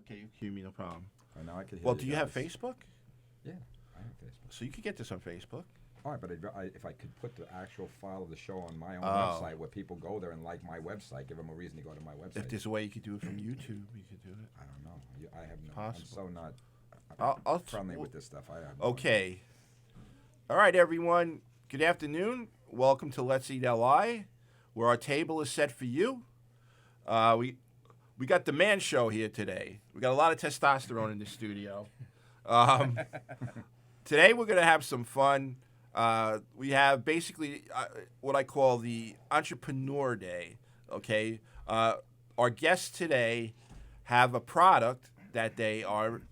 Okay, you hear me, no problem. Now I can hear Well, do you have guys. Facebook? Yeah, I have Facebook. So you could get this on Facebook. All right, but if I could put the actual file of the show on my own Oh. website where people go there and like my website, give them a reason to go to my website. If there's a way you could do it from YouTube, you could do it. I don't know. I have no. Possible. I'm so not I'll friendly well, with this stuff. I have. No Okay. All right, everyone. Good afternoon. Welcome to Let's Eat LI, where our table is set for you. We got the man show here today. We got a lot of testosterone in the studio. Today we're going to have some fun. We have basically what I call the Entrepreneur Day. Okay, our guests today have a product that they are,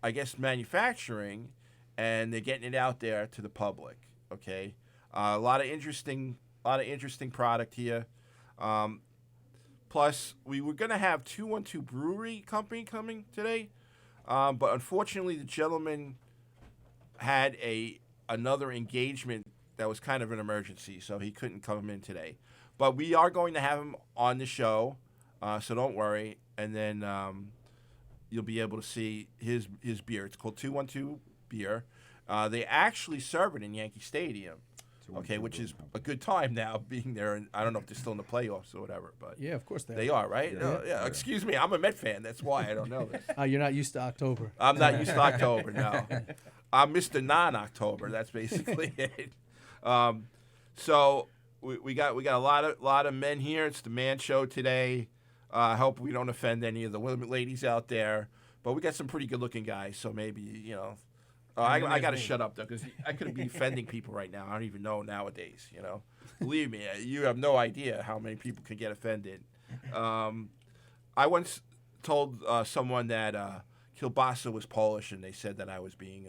I guess, manufacturing, and they're getting it out there to the public. Okay, a lot of interesting product here. Plus, we were going to have 212 Brewery Company coming today, but unfortunately, the gentleman had another engagement that was kind of an emergency, so he couldn't come in today. But we are going to have him on the show, so don't worry. And then you'll be able to see his beer. It's called 212 Beer. They actually serve it in Yankee Stadium. Okay, which is a good time now being there, and I don't know if they're still in the playoffs or whatever, but Yeah, of course they are, right? Yeah. Excuse me, I'm a Met fan. That's why I don't know this. You're not used to October. I'm not used to October. No, I'm Mr. Non-October. That's basically it. So we got a lot of men here. It's the man show today. I hope we don't offend any of the women ladies out there, but we got some pretty good looking guys. So maybe I got to shut up, though, because I could be offending people right now. I don't even know nowadays, Believe me, you have no idea how many people can get offended. I once told someone that kielbasa was Polish, and they said that I was being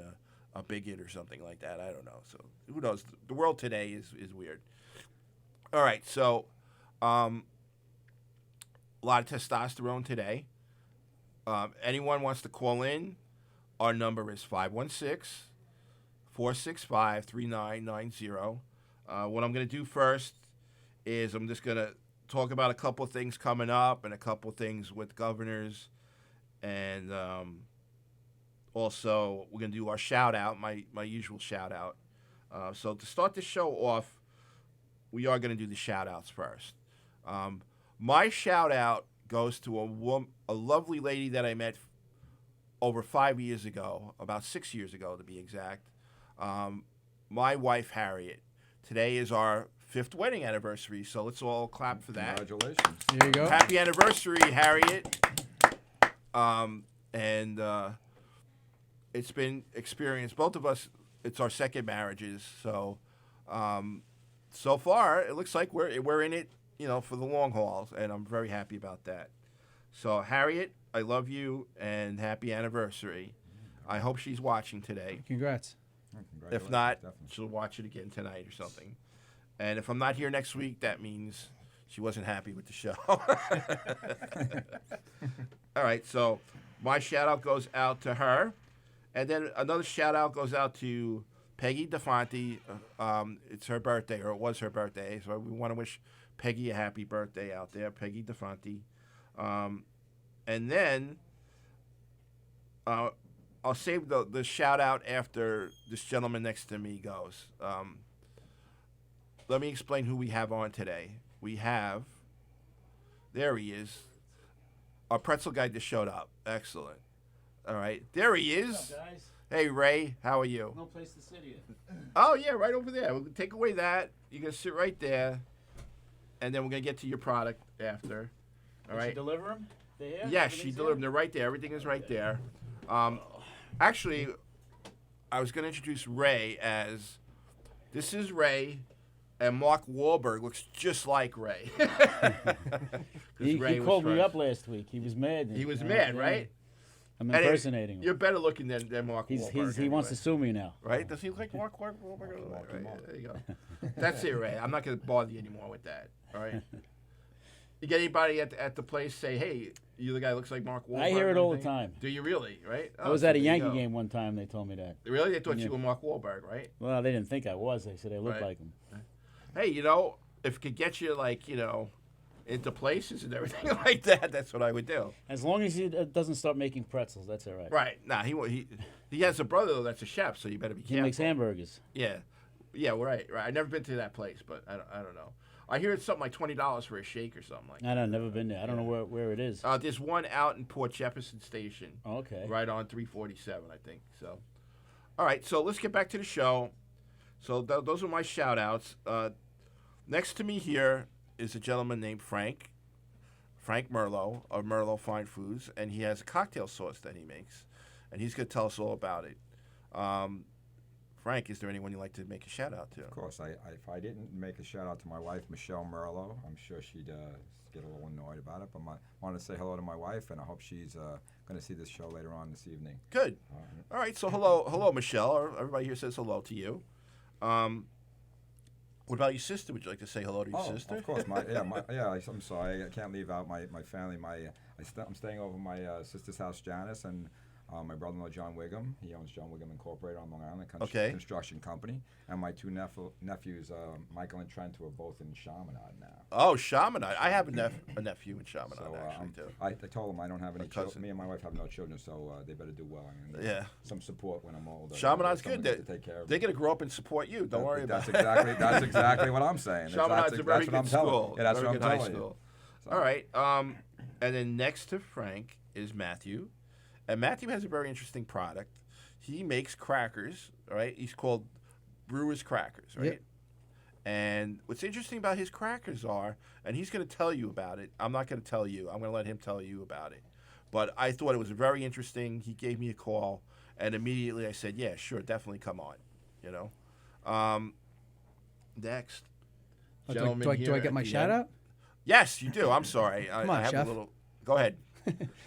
a bigot or something like that. I don't know. So who knows? The world today is weird. All right, so a lot of testosterone today. Anyone wants to call in? Our number is 516-465-3990. What I'm going to do first is I'm just going to talk about a couple of things coming up and a couple of things with governors. And also, we're going to do our shout-out, my usual shout-out. So to start the show off, we are going to do the shout-outs first. My shout-out goes to a lovely lady that I met over 5 years ago, about 6 years ago to be exact. My wife, Harriet. Today is our 5th wedding anniversary, so let's all clap for that. Congratulations. There you go. Happy anniversary, Harriet. It's been experience. Both of us, it's our second marriages, so so far it looks like we're in it, for the long haul, and I'm very happy about that. So Harriet, I love you and happy anniversary. I hope she's watching today. Congrats. If not, Definitely. she'll watch it again tonight or something. And if I'm not here next week, that means she wasn't happy with the show. All right, so my shout-out goes out to her. And then another shout-out goes out to Peggy DeFonte. It's her birthday, or it was her birthday. So we want to wish Peggy a happy birthday out there, Peggy DeFonte. And then I'll save the shout-out after this gentleman next to me goes. Let me explain who we have on today. We have, there he is, our pretzel guy just showed up. Excellent. All right, there he is. What's up, guys? Hey, Ray, how are you? No place to sit here. Oh, yeah, right over there. We'll take away that. You're going to sit right there, and then we're going to get to your product after. All Did right? you deliver them? They're here? Yes, she Everything's delivered them. here? They're right there. Everything is right there. Actually, I was going to introduce Ray as, this is Ray, and Mark Wahlberg looks just like Ray. 'Cause He Ray was called me first. up last week. He was mad. He was mad, right? I'm And impersonating You're him. better looking than Mark He Wahlberg. wants to anyway. sue me now. Right? Does he look like Mark Wahlberg? Right, there you go. That's it, Ray. I'm not going to bother you anymore with that. All right? You get anybody at the place say, hey, you the guy who looks like Mark Wahlberg? I hear it or all the anything? time. Do you really? Right? I was so at a there you Yankee go. game one time. They told me that. Really? They thought Yeah. you were Mark Wahlberg, right? Well, they didn't think I was. They said I looked Right. like him. Hey, if it could get you, into places and everything like that, that's what I would do. As long as he doesn't start making pretzels, that's all right. Right. Nah, he has a brother though that's a chef, so you better be careful. He makes hamburgers. Yeah. Yeah, right. I've never been to that place, but I don't know. I hear it's something like $20 for a shake or something like that. I don't never been there. I don't know where it is. There's one out in Port Jefferson Station. Okay. Right on 347, I think. So, all right. So let's get back to the show. So those are my shout outs. Next to me here is a gentleman named Frank Merlo of Merlo Fine Foods, and he has a cocktail sauce that he makes, and he's going to tell us all about it. Frank, is there anyone you'd like to make a shout out to? Of course, if I didn't make a shout out to my wife, Michelle Merlo, I'm sure she'd get a little annoyed about it. But I want to say hello to my wife, and I hope she's going to see this show later on this evening. Good. All right. So hello, Michelle. Everybody here says hello to you. What about your sister? Would you like to say hello to your sister? Of course. I'm sorry. I can't leave out my family. I'm staying over at my sister's house, Janice, and my brother-in-law, John Wiggum. He owns John Wiggum Incorporated on Long Island, construction company. And my two nephews, Michael and Trent, who are both in Chaminade now. Oh, Chaminade. I have a nephew in Chaminade, So actually, too. I told them I don't have any cousin. children. Me and my wife have no children, so they better do well. And Yeah. some support when I'm older. Chaminade's Someone good. to take care of They're me. going to grow up and support you. Don't worry about it. That's exactly what I'm saying. Chaminade's a very that's what good I'm telling school. you. Yeah, that's very what I'm good high telling school. you. So- All right. And then next to Frank is Matthew. And Matthew has a very interesting product. He makes crackers, all right? He's called Brewer's Crackers, right? Yep. And what's interesting about his crackers are, and he's going to tell you about it. I'm not going to tell you. I'm going to let him tell you about it. But I thought it was very interesting. He gave me a call, and immediately I said, yeah, sure, definitely come on, you know? Next. Do Gentleman I here get at my the shout end. out? Yes, you do. I'm sorry. Come I on, have Chef. a little. Go ahead.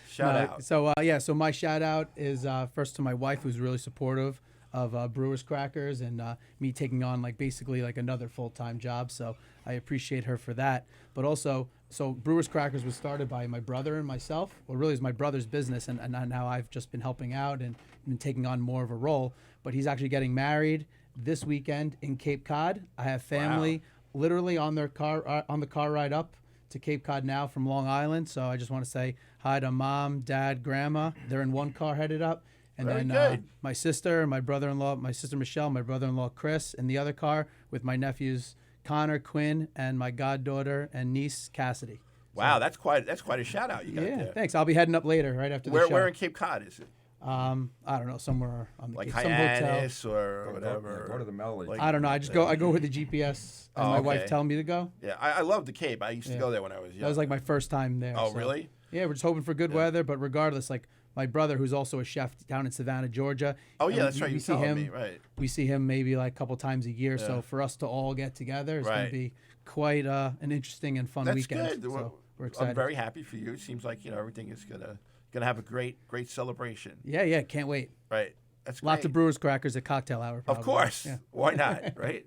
Shout out. So my shout out is first to my wife, who's really supportive of Brewers Crackers and me taking on basically another full-time job. So I appreciate her for that. But also, so Brewers Crackers was started by my brother and myself. Well, really, it's my brother's business, and now I've just been helping out and been taking on more of a role. But he's actually getting married this weekend in Cape Cod. I have family literally on the car ride up to Cape Cod now from Long Island. So I just want to say hi to Mom, Dad, Grandma. They're in one car headed up. And Very then good. my sister, my brother-in-law, my sister Michelle, my brother-in-law Chris in the other car with my nephews Connor, Quinn, and my goddaughter and niece Cassidy. Wow, that's quite a shout out you got Yeah, there. thanks. I'll be heading up later, right after the show. Where in Cape Cod is it? I don't know, somewhere on the Like Cape, some hotel. Hyannis or whatever? Go to the Melody. Like- I don't know. I go where the GPS and my wife okay. tell me to go. Yeah, I love the Cape. I used to Yeah. go there when I was young. That was my first time there. Oh, so- really? Yeah, we're just hoping for good weather, but regardless, my brother, who's also a chef down in Savannah, Georgia. Oh, and yeah, that's right. We You see telling him. me, right. We see him maybe a couple times a year. Yeah. So for us to all get together is going Right. to be quite an interesting and fun That's weekend. good. So we're excited. I'm very happy for you. It seems like everything is gonna have a great celebration. Yeah, can't wait. Right. That's great. Lots of Brewers Crackers at cocktail hour. Of Probably. course. Yeah. Why not? Right.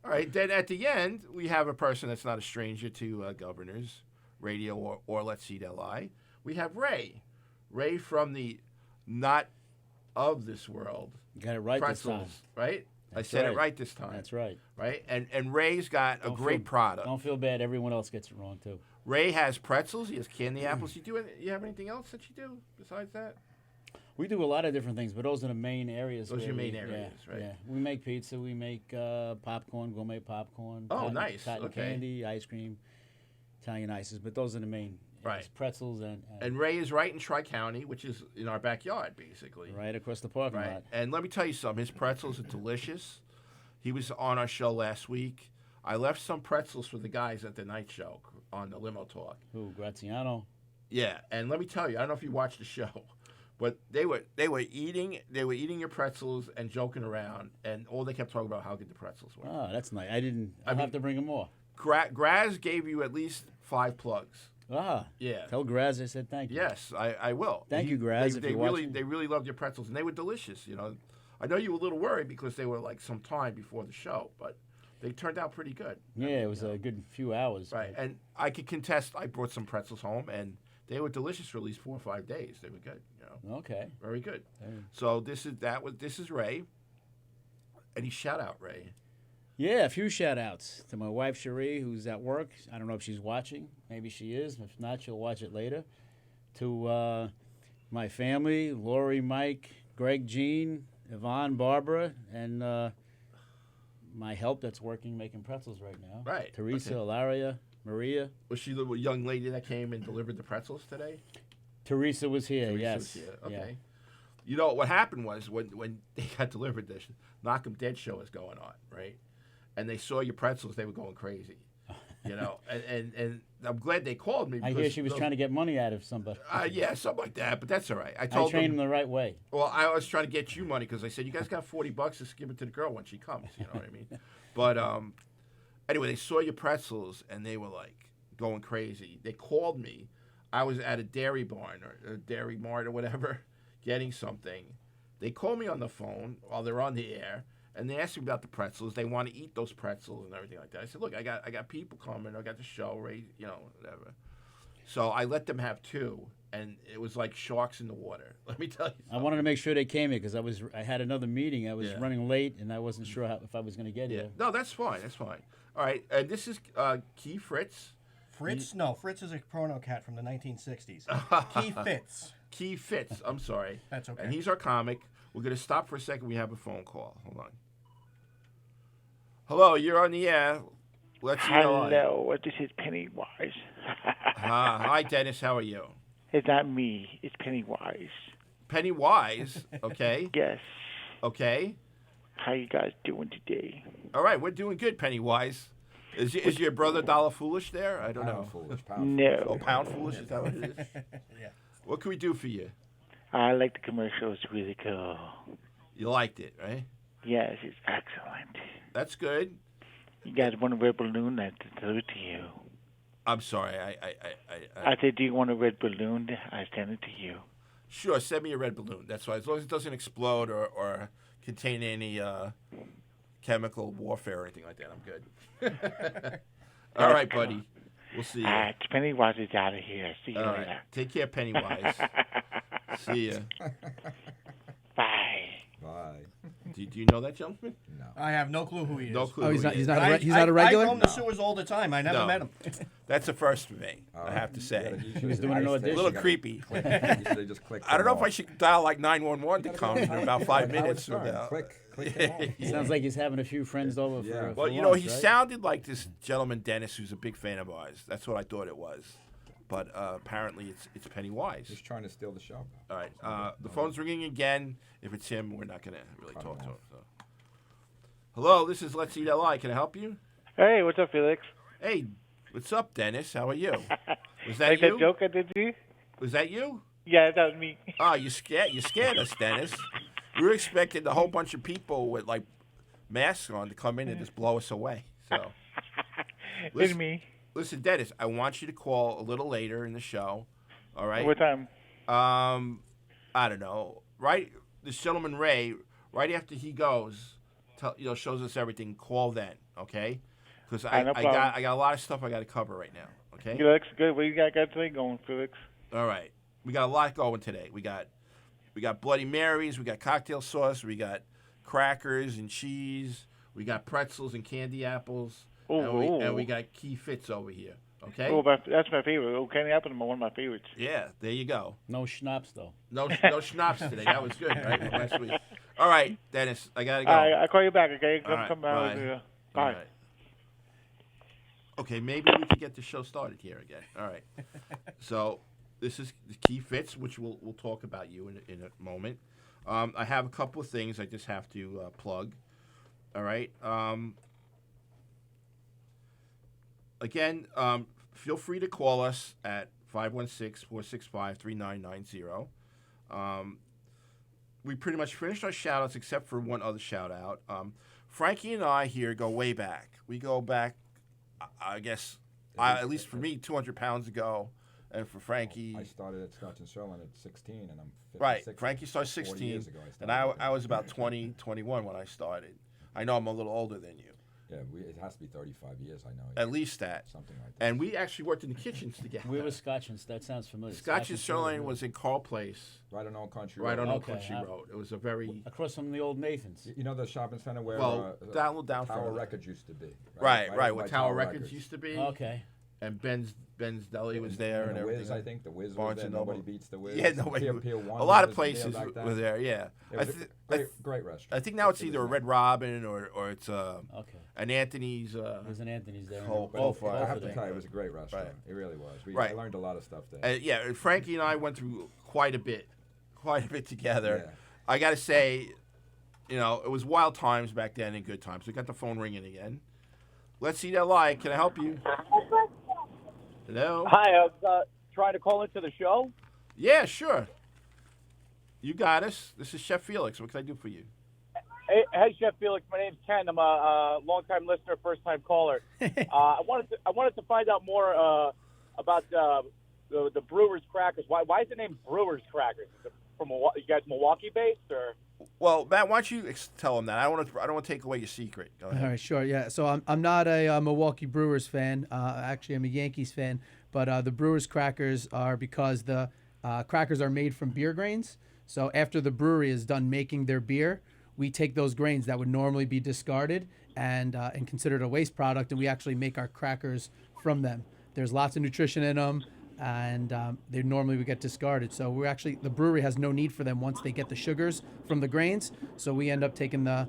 All right. Then at the end, we have a person that's not a stranger to Governors Radio or Let's Eat LI. We have Ray. Ray from the not of this world. You got it right Pretzels, this time. right? That's I said it right. right this time. That's right. Right? And Ray's got a Don't great feel- product. Don't feel bad. Everyone else gets it wrong too. Ray has pretzels. He has candy apples. You have anything else that you do besides that? We do a lot of different things, but those are the main areas. Those are your where main areas, right? Yeah, we make pizza. We make popcorn, gourmet popcorn. Oh, nice. Cotton Okay. candy, ice cream, Italian ices. But those are the main. Right. areas. Pretzels and And Ray is right in Tri-County, which is in our backyard, basically. right across the parking Right. lot. And let me tell you something. His pretzels are delicious. He was on our show last week. I left some pretzels for the guys at the night show on the Limo Talk. Ooh, Graziano. Yeah, and let me tell you, I don't know if you watched the show, but they were eating your pretzels and joking around, and all they kept talking about how good the pretzels were. Oh, that's nice. I'll have to bring him more. Graz gave you at least 5 plugs. Ah, Yeah. tell Graz I said thank you. Yes, I will. Thank you, Graz, They, if they you're really watching. they really loved your pretzels, and they were delicious. I know you were a little worried because they were some time before the show, but they turned out pretty good. Yeah, it was a good few hours. Right, but- and I could contest. I brought some pretzels home, and they were delicious for at least 4 or 5 days. They were good. Okay. Very good. Hey. So this is Ray, and he shout out Ray. Yeah, a few shout outs to my wife Cherie, who's at work. I don't know if she's watching. Maybe she is. If not, she'll watch it later. To my family, Lori, Mike, Greg, Jean, Yvonne, Barbara, and my help that's working making pretzels right now. Right, Teresa, okay. Ilaria, Maria. Was she the young lady that came and delivered the pretzels today? Teresa was here, Teresa yes. was here. Okay. Yeah. You know what happened was when they got delivered, this Knock 'em Dead show was going on, right? And they saw your pretzels, they were going crazy. You know, and I'm glad they called me. I hear she was trying to get money out of somebody. Yeah, something like that, but that's all right. I I told trained them. them the right way. Well, I was trying to get you money because I said you guys got $40. Just give it to the girl when she comes. You know what I mean? But anyway, they saw your pretzels and they were like going crazy. They called me. I was at a dairy barn or a dairy mart or whatever, getting something. They called me on the phone while they're on the air, and they asked me about the pretzels. They want to eat those pretzels and everything like that. I said, look, I got people coming. I got the show, right? You know, whatever. So I let them have two, and it was like sharks in the water. Let me tell you I something. wanted to make sure they came here because I had another meeting. I was Yeah. running late and I wasn't sure if I was going to get Yeah. here. No, that's fine. That's fine. All right. This is Key Fritz. Fritz? No, Fritz is a porno cat from the 1960s. Key Fitz. Key Fitz. I'm sorry. That's okay. And he's our comic. We're going to stop for a second. We have a phone call. Hold on. Hello, you're on the air. Let's see. Hello, this is Pennywise. Hi, Dennis. How are you? It's not me. It's Pennywise. Pennywise. Okay. Yes. Okay. How you guys doing today? All right. We're doing good, Pennywise. Is your brother Dollar Foolish there? I don't know. Pound foolish. Pound No. Oh, Pound Foolish? Is that what it is? Yeah. What can we do for you? I like the commercials. Really cool. You liked it, right? Yes, it's excellent. That's good. You guys want a red balloon? I deliver it to you. I'm sorry. I I said, do you want a red balloon? I send it to you. Sure, send me a red balloon. That's fine. As long as it doesn't explode or contain any chemical warfare or anything like that, I'm good. All right, buddy. We'll see you. It's Pennywise is out of here. See you All later. right. Take care, Pennywise. See ya. Bye. Bye. Do you know that gentleman? No. I have no clue who he is. No clue. Oh, he's who not. he He's is. not. I, He's not a I regular. roam the sewers all the time. I never No. met him. That's a first for me, I have to say. He was doing an audition. A little creepy. They just click I don't know them if I all. should dial like 911 to come in about 5 Howard minutes Stern. from now. Click them all. Sounds like he's having a few friends over Yeah. for Well, for you know, lunch, he right? sounded like this gentleman, Dennis, who's a big fan of ours. That's what I thought it was. But apparently it's Pennywise. Just trying to steal the show. All right. The phone's ringing again. If it's him, we're not going to really talk to him. So. Hello, this is Let's Eat LI. Can I help you? Hey, what's up, Felix? Hey, what's up, Dennis? How are you? Was that Like you? that joke I did to you? Was that you? Yeah, that was me. Oh, you scared us, Dennis. We were expecting a whole bunch of people with like masks on to come in and just blow us away. So It's listen, me. listen, Dennis, I want you to call a little later in the show. All right. What time? I don't know. Right, this gentleman Ray. Right after he goes, shows us everything. Call then, okay? Because no I problem. got a lot of stuff I got to cover right now. Okay. Felix, good. What you got today going, Felix? All right. We got a lot going today. We got Bloody Marys. We got cocktail sauce. We got crackers and cheese. We got pretzels and candy apples. Oh, and we got Key Fitz over here. Okay. Oh, that's my favorite. Oh, Candy Apple is one of my favorites. Yeah. There you go. No schnapps though. No schnapps today. That was good, right? From last week. All right, Dennis. I gotta go. I'll call you back, okay? All right, Come bye. out here. Bye. All right. Okay, maybe we could get the show started here again. All right. So this is the Key Fitz, which we'll talk about you in a moment. I have a couple of things I just have to plug. All right. Again, feel free to call us at 516-465-3990. We pretty much finished our shout-outs except for one other shout-out. Frankie and I here go way back. We go back, I guess, at least for me, 200 pounds ago, and for Frankie... I started at Scotch and Sterling at 16, and I'm 56. Right, Frankie started 40 16, years ago I and started. I was about 20, 21 when I started. I know I'm a little older than you. Yeah, it has to be 35 years. I know. At least that. Something like that. And we actually worked in the kitchens together. Where was Scotch and that sounds familiar. Scotch and Sirloin was in Carl Place, Right on Old Country right Road. on Old Okay, Country Road. It was a very across from the old Nathan's. You know the shopping center where down Tower further. Records used to be. Right, over where by Tower Records used to be. Okay. And Ben's Deli was there and the everything. Wiz, I think the Wiz was Barnes there. and Noble. Nobody beats the Wiz. Yeah, nobody. Pier 1 A lot of was places there back then. were there. Yeah, It was a great restaurant. I think now it's It either a was Red Robin or it's Okay. an Anthony's. There's an Anthony's there. Whole- But both I are have to there. tell you, it was a great restaurant. Right. It really was. Right. I learned a lot of stuff there. Yeah, Frankie and I went through quite a bit together. Yeah. I got to say, it was wild times back then and good times. We got the phone ringing again. Let's see that lie. Can I help you? Hello? Hi, I was trying to call into the show. Yeah, sure. You got us. This is Chef Felix. What can I do for you? Hey, Chef Felix. My name's Ken. I'm a long-time listener, first-time caller. I wanted to find out more about the Brewers Crackers. Why is it named Brewers Crackers? Is it from you guys Milwaukee-based or? Well, Matt, why don't you tell him that? I don't want to take away your secret. Go ahead. All right, sure. Yeah. So I'm not a Milwaukee Brewers fan. Actually, I'm a Yankees fan. But the Brewers crackers are because the crackers are made from beer grains. So after the brewery is done making their beer, we take those grains that would normally be discarded and considered a waste product, and we actually make our crackers from them. There's lots of nutrition in them, and they normally would get discarded. So the brewery has no need for them once they get the sugars from the grains. So we end up taking the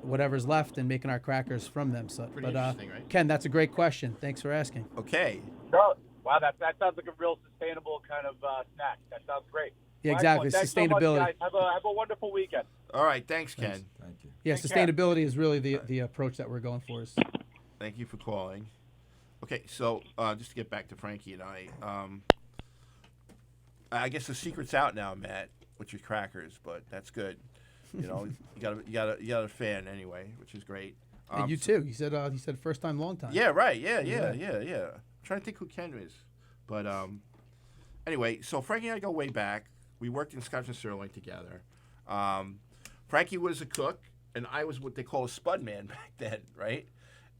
whatever's left and making our crackers from them. So, Pretty interesting, right? Ken, that's a great question. Thanks for asking. Okay. No. Wow, that sounds like a real sustainable kind of snack. That sounds great. Yeah, Well, exactly. excellent. Thanks Sustainability. So much, guys. Have a wonderful weekend. All right. Thanks, Ken. Thank you. Yeah, Take care. sustainability is really the approach that we're going for. Thank you for calling. Okay, so just to get back to Frankie and I guess the secret's out now, Matt, with your crackers, but that's good. You got a fan anyway, which is great. And you too. He said first time, long time. Yeah, right. Yeah. I'm trying to think who Ken is, but anyway, so Frankie and I go way back. We worked in Scotch and Sirloin together. Frankie was a cook, and I was what they call a spud man back then, right?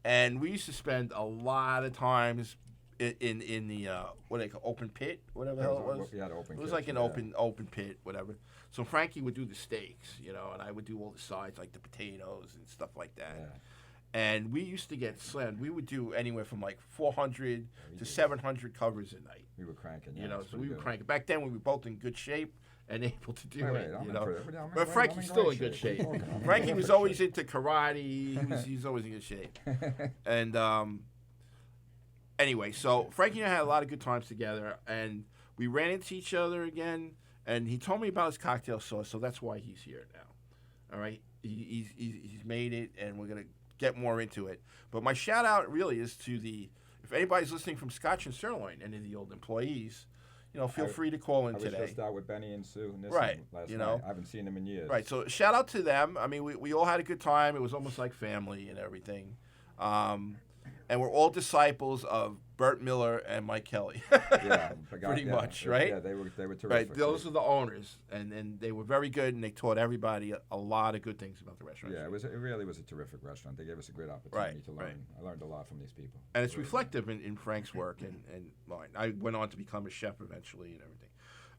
And we used to spend a lot of times in the what they call open pit, whatever the hell it was. Yeah, the open It was kitchen, like an yeah. open pit, whatever. So Frankie would do the steaks, and I would do all the sides like the potatoes and stuff like that. Yeah. And we used to get slammed. We would do anywhere from like 400 to 700 covers a night. We were cranking. Yeah, So it's we pretty were good. cranking. Back then, we were both in good shape and able to do Wait, it. I'm you in know. pretty- I'm in- But I'm Frankie's in still great in good shape. shape. What are you talking about? Frankie I'm in was perfect always shape. into karate. He was always in good shape. And anyway, so Frankie and I had a lot of good times together, and we ran into each other again. And he told me about his cocktail sauce, so that's why he's here now. All right, he's made it, and we're gonna get more into it. But my shout out really is to if anybody's listening from Scotch and Sirloin, any of the old employees, feel free to call in I was today. just out with Benny and Sue Nissen Right, last you night. know. I haven't seen them in years. Right, so shout out to them. I mean, we all had a good time. It was almost like family and everything. And we're all disciples of Bert Miller and Mike Kelly. Yeah, Pretty much, right? Yeah, they were terrific. Right, those are the owners, and they were very good, and they taught everybody a lot of good things about the restaurant. Yeah, it really was a terrific restaurant. They gave us a great opportunity Right, to learn. right. I learned a lot from these people. And it's Really. reflective in Frank's work and mine. I went on to become a chef eventually and everything.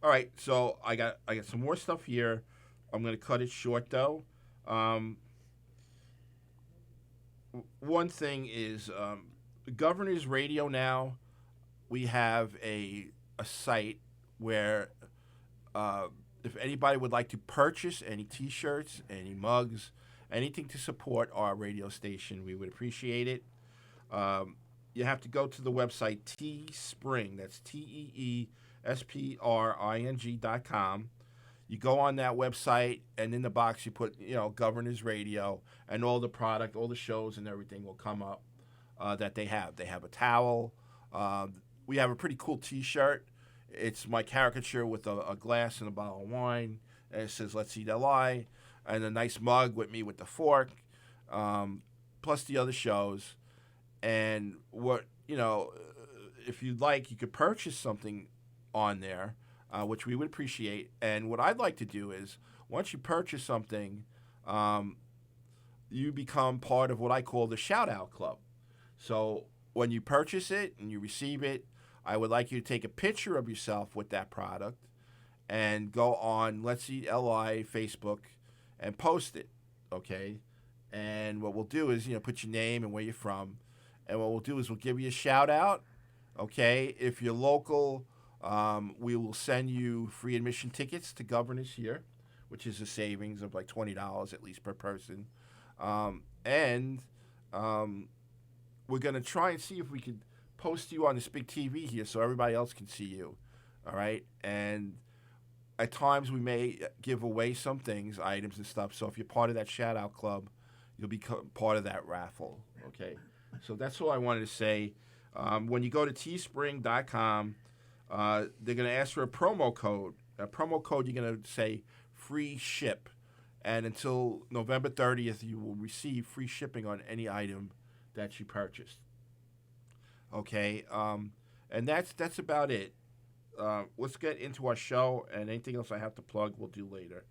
All right, so I got some more stuff here. I'm going to cut it short though. One thing is Governor's Radio now. We have a site where if anybody would like to purchase any T-shirts, any mugs, anything to support our radio station, we would appreciate it. You have to go to the website Teespring. That's TEESPRING.com. You go on that website, and in the box you put, Governor's Radio, and all the product, all the shows and everything will come up that they have. They have a towel. We have a pretty cool T-shirt. It's my caricature with a glass and a bottle of wine, and it says "Let's Eat Li," and a nice mug with me with the fork, plus the other shows. And if you'd like, you could purchase something on there, which we would appreciate. And what I'd like to do is, once you purchase something, you become part of what I call the shout out club. So when you purchase it and you receive it, I would like you to take a picture of yourself with that product and go on Let's Eat LI Facebook and post it, okay? And what we'll do is, put your name and where you're from. And what we'll do is we'll give you a shout out, okay? If you're local, we will send you free admission tickets to Governors here, which is a savings of like $20 at least per person. And we're going to try and see if we could post you on this big TV here so everybody else can see you, all right? And at times we may give away some things, items and stuff. So if you're part of that shout-out club, you'll be part of that raffle, okay? So that's all I wanted to say. When you go to teespring.com, they're going to ask for a promo code. A promo code, you're going to say free ship. And until November 30th, you will receive free shipping on any item that you purchased. Okay, and that's about it. Let's get into our show, and anything else I have to plug, we'll do later.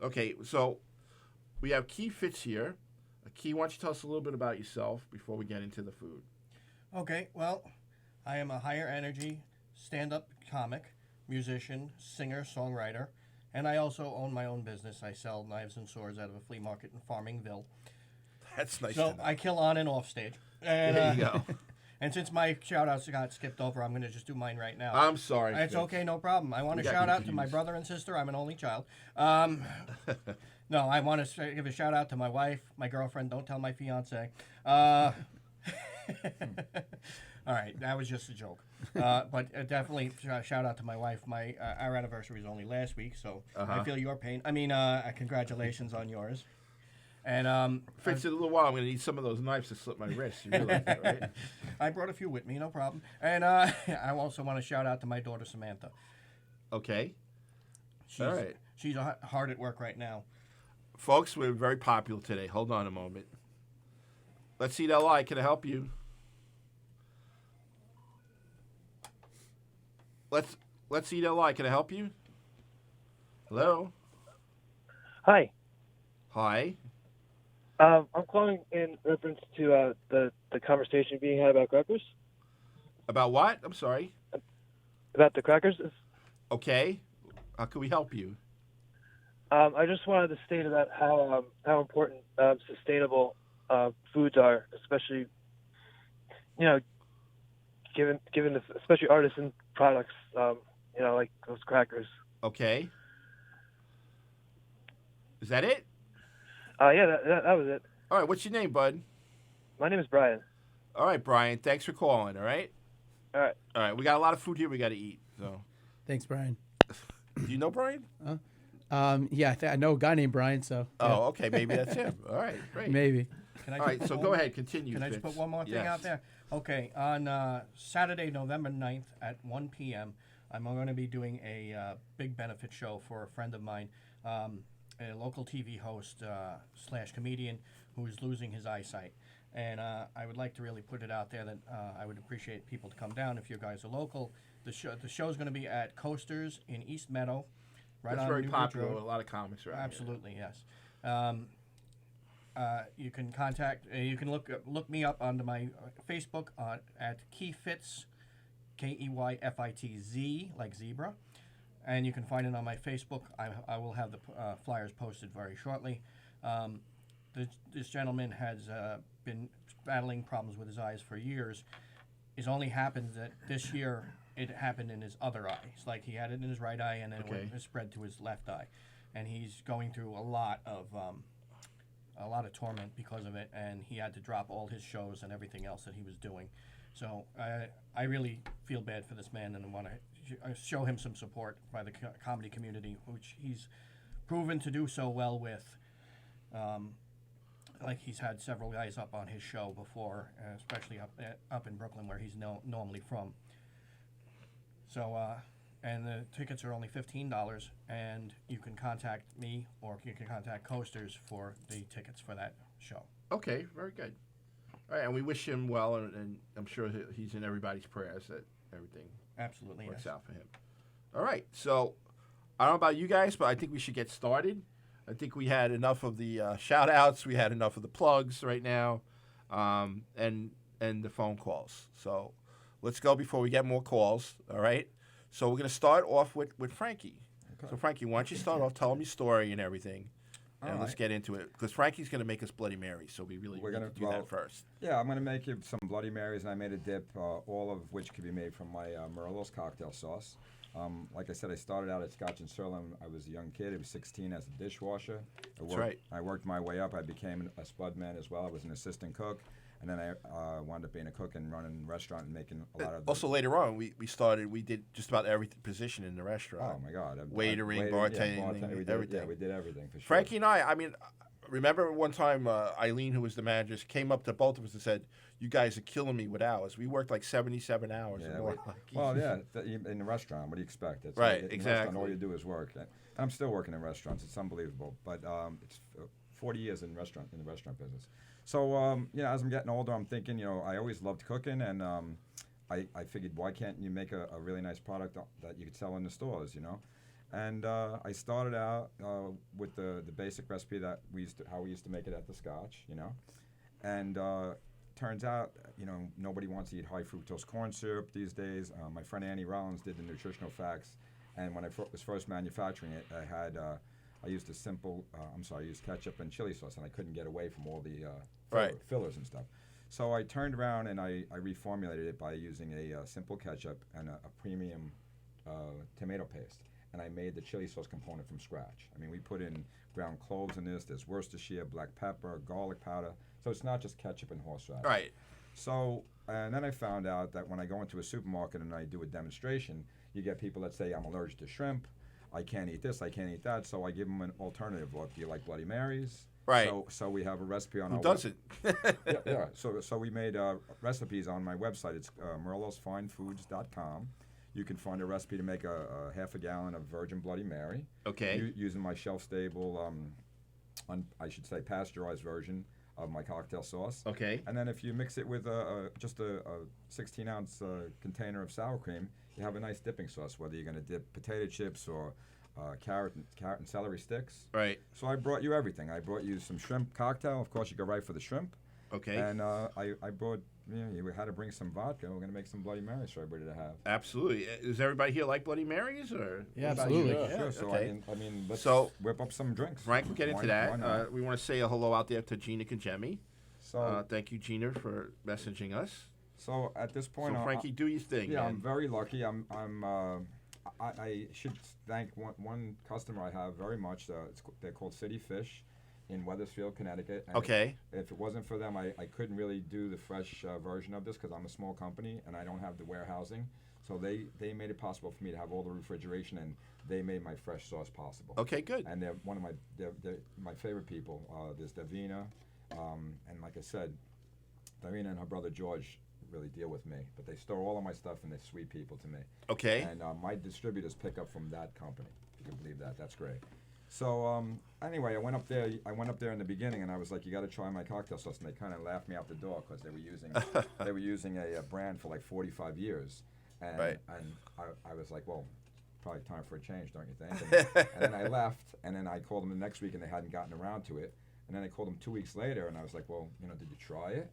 Okay, so we have Key Fitz here. Key, why don't you tell us a little bit about yourself before we get into the food? Okay, well, I am a higher energy stand-up comic, musician, singer, songwriter, and I also own my own business. I sell knives and swords out of a flea market in Farmingville. That's nice So to know. I kill on and off stage. And, There you go. And since my shout-outs got skipped over, I'm going to just do mine right now. I'm sorry. It's Fitz. okay, no problem. I want We to got shout out to my confused. brother and sister. I'm an only child. No, I want to give a shout out to my wife, my girlfriend. Don't tell my fiance. All right, that was just a joke. But definitely shout out to my wife. Our anniversary was only last week, so I feel your pain. I mean, congratulations on yours. And Fitz, in a little while, I'm going to need some of those knives to slit my wrists. You realize that, right? I brought a few with me, no problem. And I also want to shout out to my daughter Samantha. Okay. She's, All right. She's hard at work right now. Folks, we're very popular today. Hold on a moment. Let's Eat LI. Can I help you? Let's Eat LI. Can I help you? Hello? Hi. Hi. I'm calling in reference to the conversation being had about crackers. About what? I'm sorry. About the crackers. Okay. How can we help you? I just wanted to state about how important sustainable foods are, especially given the, especially artisan products, like those crackers. Okay. Is that it? Yeah, that was it. All right. What's your name, bud? My name is Brian. All right, Brian. Thanks for calling. All right. All right. All right. We got a lot of food here we got to eat. So, Thanks, Brian. do you know Brian? Yeah, I know a guy named Brian, so yeah, Oh, okay. Maybe that's him. All right. Great. maybe. Can I All right. just So put go one- ahead. Continue. Can I just Fitz. put one more thing Yes. out there? Okay, on Saturday, November 9th at 1 p.m., I'm going to be doing a big benefit show for a friend of mine, a local TV host / comedian who's losing his eyesight. And I would like to really put it out there that I would appreciate people to come down if you guys are local. The show's going to be at Coasters in East Meadow, right That's on very New Bridge popular Road. with a lot of comics around here. Absolutely, yes. You can you can look me up on my Facebook at Keyfitz, KEYFITZ, like zebra, and you can find it on my Facebook. I will have the flyers posted very shortly. This gentleman has been battling problems with his eyes for years. It's only happened that this year it happened in his other eye. It's like he had it in his right eye and then it spread to his left eye, and he's going through a lot of torment because of it, and he had to drop all his shows and everything else that he was doing. So I really feel bad for this man, and I want to show him some support by the comedy community, which he's proven to do so well with. Like he's had several guys up on his show before, especially up in Brooklyn where he's normally from. So, and the tickets are only $15, and you can contact me or you can contact Coasters for the tickets for that show. Okay, very good. All right, and we wish him well, and I'm sure he's in everybody's prayers that everything Absolutely, works yes. out for him. All right, so I don't know about you guys, but I think we should get started. I think we had enough of the shout outs. We had enough of the plugs right now, and the phone calls. So let's go before we get more calls. All right. So we're gonna start off with Frankie. Okay. So Frankie, why don't you start off? Tell him your story and everything, and All let's right. get into it. Because Frankie's gonna make us Bloody Mary, so we really We're need gonna- to do well, that first. Yeah, I'm going to make you some Bloody Marys, and I made a dip, all of which could be made from my Merlot's cocktail sauce. Like I said, I started out at Scotch and Surly. I was a young kid. I was 16 as a dishwasher. right. I worked my way up. I became a spudman as well. I was an assistant cook. And then I wound up being a cook and running a restaurant and making a lot of the, Also, later on, we did just about every position in the restaurant. oh my God, Waitering, bartending, we did, everything. Yeah, we did everything for sure. Frankie and I mean, remember one time Eileen, who was the manager, came up to both of us and said, "You guys are killing me with hours. We worked like 77 hours or Yeah, more." well, yeah, in the restaurant, what do you expect? It's Right, in the restaurant, all exactly. you do is work. And I'm still working in restaurants. It's unbelievable. But it's 40 years in the restaurant business. So, as I'm getting older, I'm thinking, I always loved cooking, and I figured, why can't you make a really nice product that you could sell in the stores, And I started out with the basic recipe that how we used to make it at the Scotch, And turns out, nobody wants to eat high fructose corn syrup these days. My friend Annie Rollins did the nutritional facts, and when I was first manufacturing it, I used I used ketchup and chili sauce, and I couldn't get away from all the Right. fillers and stuff. So I turned around and I reformulated it by using a simple ketchup and a premium tomato paste. And I made the chili sauce component from scratch. I mean, we put in ground cloves in this. There's Worcestershire, black pepper, garlic powder. So it's not just ketchup and horseradish. Right. So, and then I found out that when I go into a supermarket and I do a demonstration, you get people that say, I'm allergic to shrimp. I can't eat this, I can't eat that. So I give them an alternative. Look, do you like Bloody Marys? Right. So we have a recipe on Who our doesn't? yeah. So we made recipes on my website. It's merlosfinefoods.com. You can find a recipe to make a half a gallon of virgin Bloody Mary. Okay. Using my shelf-stable, I should say pasteurized version of my cocktail sauce. Okay. And then if you mix it with just a 16-ounce container of sour cream, you have a nice dipping sauce, whether you're going to dip potato chips or carrot and celery sticks. Right. So I brought you everything. I brought you some shrimp cocktail. Of course, you go right for the shrimp. Okay. And I brought, you had to bring some vodka. We're going to make some Bloody Marys for everybody to have. Absolutely. Does everybody here like Bloody Marys, or? Yeah, absolutely. Yeah, Sure. So okay. I mean, let's So- whip up some drinks. Frank, we'll get into Why that. not? We want to say a hello out there to Gina Kajemi. So, Thank you, Gina, for messaging us. so at this point, So, Frankie, do your thing, yeah, man. I'm very lucky. I should thank one customer I have very much. They're called City Fish in Weathersfield, Connecticut. And Okay. If it wasn't for them, I couldn't really do the fresh version of this because I'm a small company and I don't have the warehousing. So they made it possible for me to have all the refrigeration, and they made my fresh sauce possible. Okay, good. And they're one of my favorite people. There's Davina, and like I said, Davina and her brother George really deal with me, but they store all of my stuff and they're sweet people to me. Okay. And my distributors pick up from that company. If you can believe that, that's great. So anyway, I went up there in the beginning, and I was like, "You got to try my cocktail sauce," and they kind of laughed me out the door because they were using a brand for like 45 years, and Right. and I was like, "Well, probably time for a change, don't you think?" And then I left, and then I called them the next week, and they hadn't gotten around to it, and then I called them 2 weeks later, and I was like, "Well, did you try it?"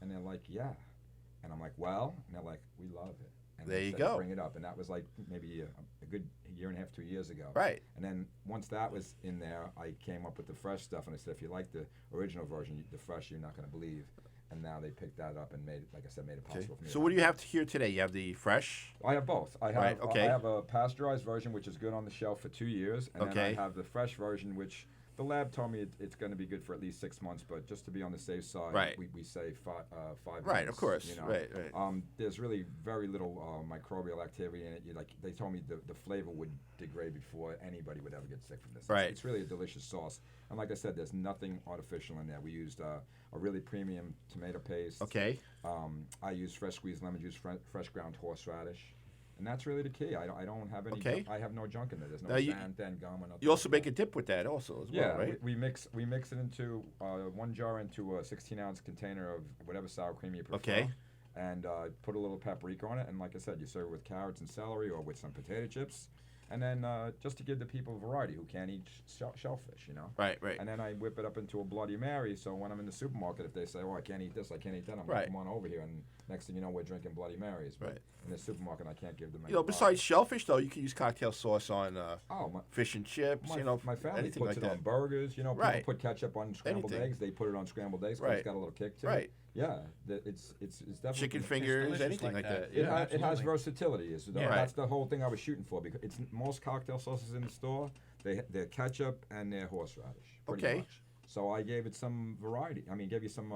And they're like, "Yeah," and I'm like, "Well," and they're like, "We love it." And There they you said, go. Bring it up, and that was like maybe a good year and a half, 2 years ago. Right. And then once that was in there, I came up with the fresh stuff, and I said, if you like the original version, the fresh, you're not going to believe. And now they picked that up and made it, like I said, made it Okay. possible for me. So what do you have here today? You have the fresh. I have both. I have Right, okay. I have a pasteurized version, which is good on the shelf for 2 years, and Okay. then I have the fresh version, which the lab told me it's going to be good for at least 6 months, but just to be on the safe side, Right. we say 5 Right, months, of course. Right, right. There's really very little microbial activity in it. They told me the flavor would degrade before anybody would ever get sick from this. Right. It's really a delicious sauce, and like I said, there's nothing artificial in there. We used a really premium tomato paste. Okay. I use fresh squeezed lemon juice, fresh ground horseradish. And that's really the key. I don't have any. Okay. I have no junk in there. There's no Now you- xanthan, gum, and nothing You also like make that. a dip with that also as Yeah, well, right? we mix it into one jar into a 16-ounce container of whatever sour cream you prefer. Okay. And put a little paprika on it, and like I said, you serve it with carrots and celery or with some potato chips. And then just to give the people variety who can't eat shellfish, you know. Right. And then I whip it up into a Bloody Mary. So when I'm in the supermarket, if they say, "Oh, I can't eat this, I can't eat that," I'm Right. like, "Come on over here." And next thing you know, we're drinking Bloody Marys. But Right. in the supermarket, I can't give them any. You know, besides shellfish, though, you can use cocktail sauce on oh, fish and chips. You know, my family anything puts like it that. on burgers. You know, people Right. put ketchup on scrambled Anything. eggs. They put it on scrambled eggs. 'Cause Right. It's got a little kick to Right. it. Yeah, it's definitely Chicken fingers, delicious anything like like that. that. It, Yeah. it has versatility. Yeah. That's the whole thing I was shooting for because it's most cocktail sauces in the store. They're ketchup and they're horseradish. Pretty Okay. much. So I gave it some variety. I mean, gave you some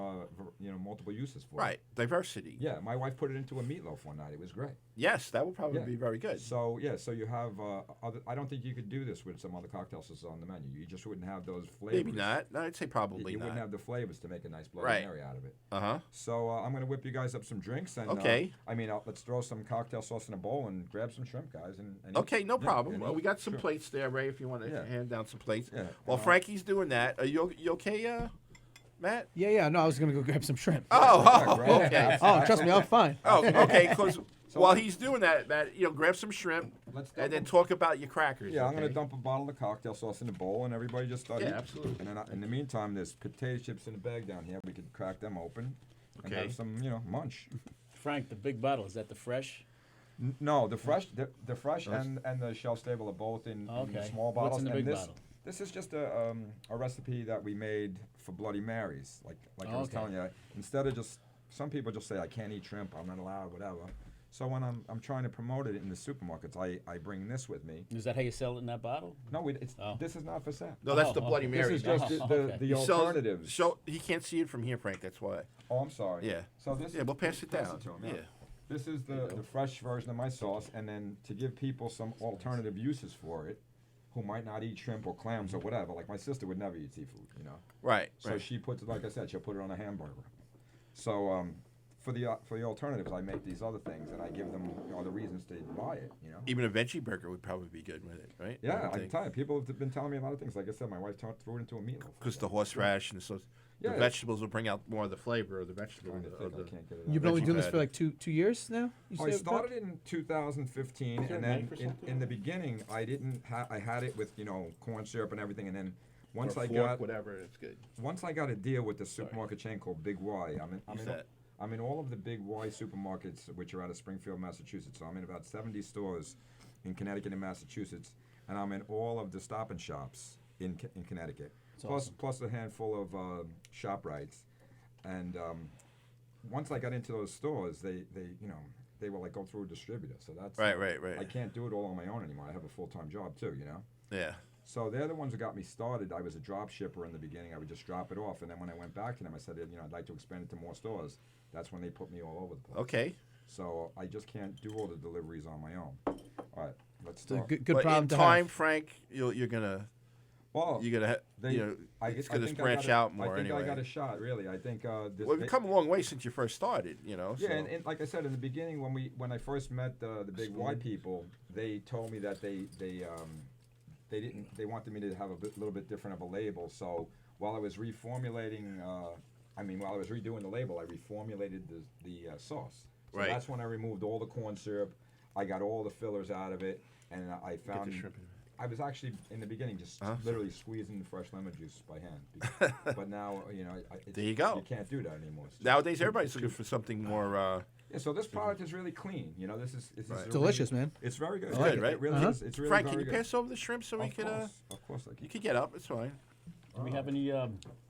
multiple uses for it. Right. Diversity. Yeah, my wife put it into a meatloaf one night. It was great. Yes, that would probably Yeah. be very good. So so you have other. I don't think you could do this with some other cocktail sauces on the menu. You just wouldn't have those flavors. Maybe not. No, I'd say probably You not. wouldn't have the flavors to make a nice Bloody Right. Mary out of it. Uh-huh. So I'm gonna whip you guys up some drinks and Okay. let's throw some cocktail sauce in a bowl and grab some shrimp, guys. And Okay, no yeah, problem. and Well, eat. we got some Sure. plates there, Ray, if you want to Yeah. hand down some plates. Yeah, While and Frankie's doing that, are you okay, Matt? Yeah. No, I was gonna go grab some shrimp. Oh, great. okay. Oh, trust me, I'm fine. Oh, okay, because while he's doing that, grab some shrimp Let's and dump then them. talk about your crackers. Yeah, I'm okay? gonna dump a bottle of cocktail sauce in the bowl, and everybody just start Yeah, eating. absolutely. And then in the meantime, there's potato chips in the bag down here. We could crack them open and Okay. have some, munch. Frank, the big bottle, is that the fresh? No, the fresh, the fresh and the shelf stable are both in Okay. small What's bottles. in the and big this, bottle? This is just a recipe that we made for Bloody Marys. Like I was Okay. telling you, instead of just some people just say I can't eat shrimp, I'm not allowed, whatever. So when I'm trying to promote it in the supermarkets, I bring this with me. Is that how you sell it in that bottle? No, Oh. this is not for sale. No, that's Oh, the Bloody okay. Mary. This is just Oh, the okay. the He sells- alternatives. Show he can't see it from here, Frank. That's why. Oh, I'm sorry. Yeah. So this. Yeah, we'll pass it down. to 'em, Yeah. This is the fresh version of my sauce, and then to give people some alternative uses for it, who might not eat shrimp or clams or whatever. Like my sister would never eat seafood, Right. So right. she puts it, like I said, she'll put it on a hamburger. So for the alternatives, I make these other things, and I give them the reasons to buy it. Even a veggie burger would probably be good with it, right? Yeah, I can tell you, people have been telling me a lot of things. Like I said, my wife threw it into a meatloaf. Because the horseradish and the Yeah. vegetables will bring out more of the flavor of the vegetable. Trying to think, I can't get it out. You've been only Veggie doing this patty. for like two years now. You I say, started in 2015, Is there and a then name for something? in the beginning, I didn't. I had it with corn syrup and everything, and then once Or I fork, got whatever, it's good. once I got a deal with the supermarket chain called Big Y. Who's that? I'm in all of the Big Y supermarkets, which are out of Springfield, Massachusetts. So I'm in about 70 stores in Connecticut and Massachusetts, and I'm in all of the Stop and Shops in Connecticut, plus a handful of ShopRites. And once I got into those stores, they were like go through a distributor. So that's Right. I can't do it all on my own anymore. I have a full-time job too, Yeah. So they're the ones that got me started. I was a drop shipper in the beginning. I would just drop it off, and then when I went back to them, I said, I'd like to expand it to more stores. That's when they put me all over the place. Okay. So I just can't do all the deliveries on my own. All right, let's It's a start. good But problem in to time, have. Frank, you're gonna Well, they, it's I gonna think I branch got a- out more I think anyway. I got a shot, really. I think this. Well, we've come a long way since you first started, Yeah, so. and like I said in the beginning, when I first met the Big Y people, they told me that they wanted me to have little bit different of a label. So while I was reformulating, while I was redoing the label, I reformulated the sauce. So Right. that's when I removed all the corn syrup. I got all the fillers out of it, and I Get the found. shrimp in. I was actually in the beginning just literally squeezing the fresh lemon juice by hand, but now There you go. You can't do that anymore. It's just- Nowadays, everybody's looking for something more. Yeah, so this product is really clean. This is Right. Delicious, man. It's very good. It's good, right? It really Uh-huh. is. It's really Frank, very can you good. pass over the shrimp so we Of could? course I can. You could get up. It's fine. Do we have any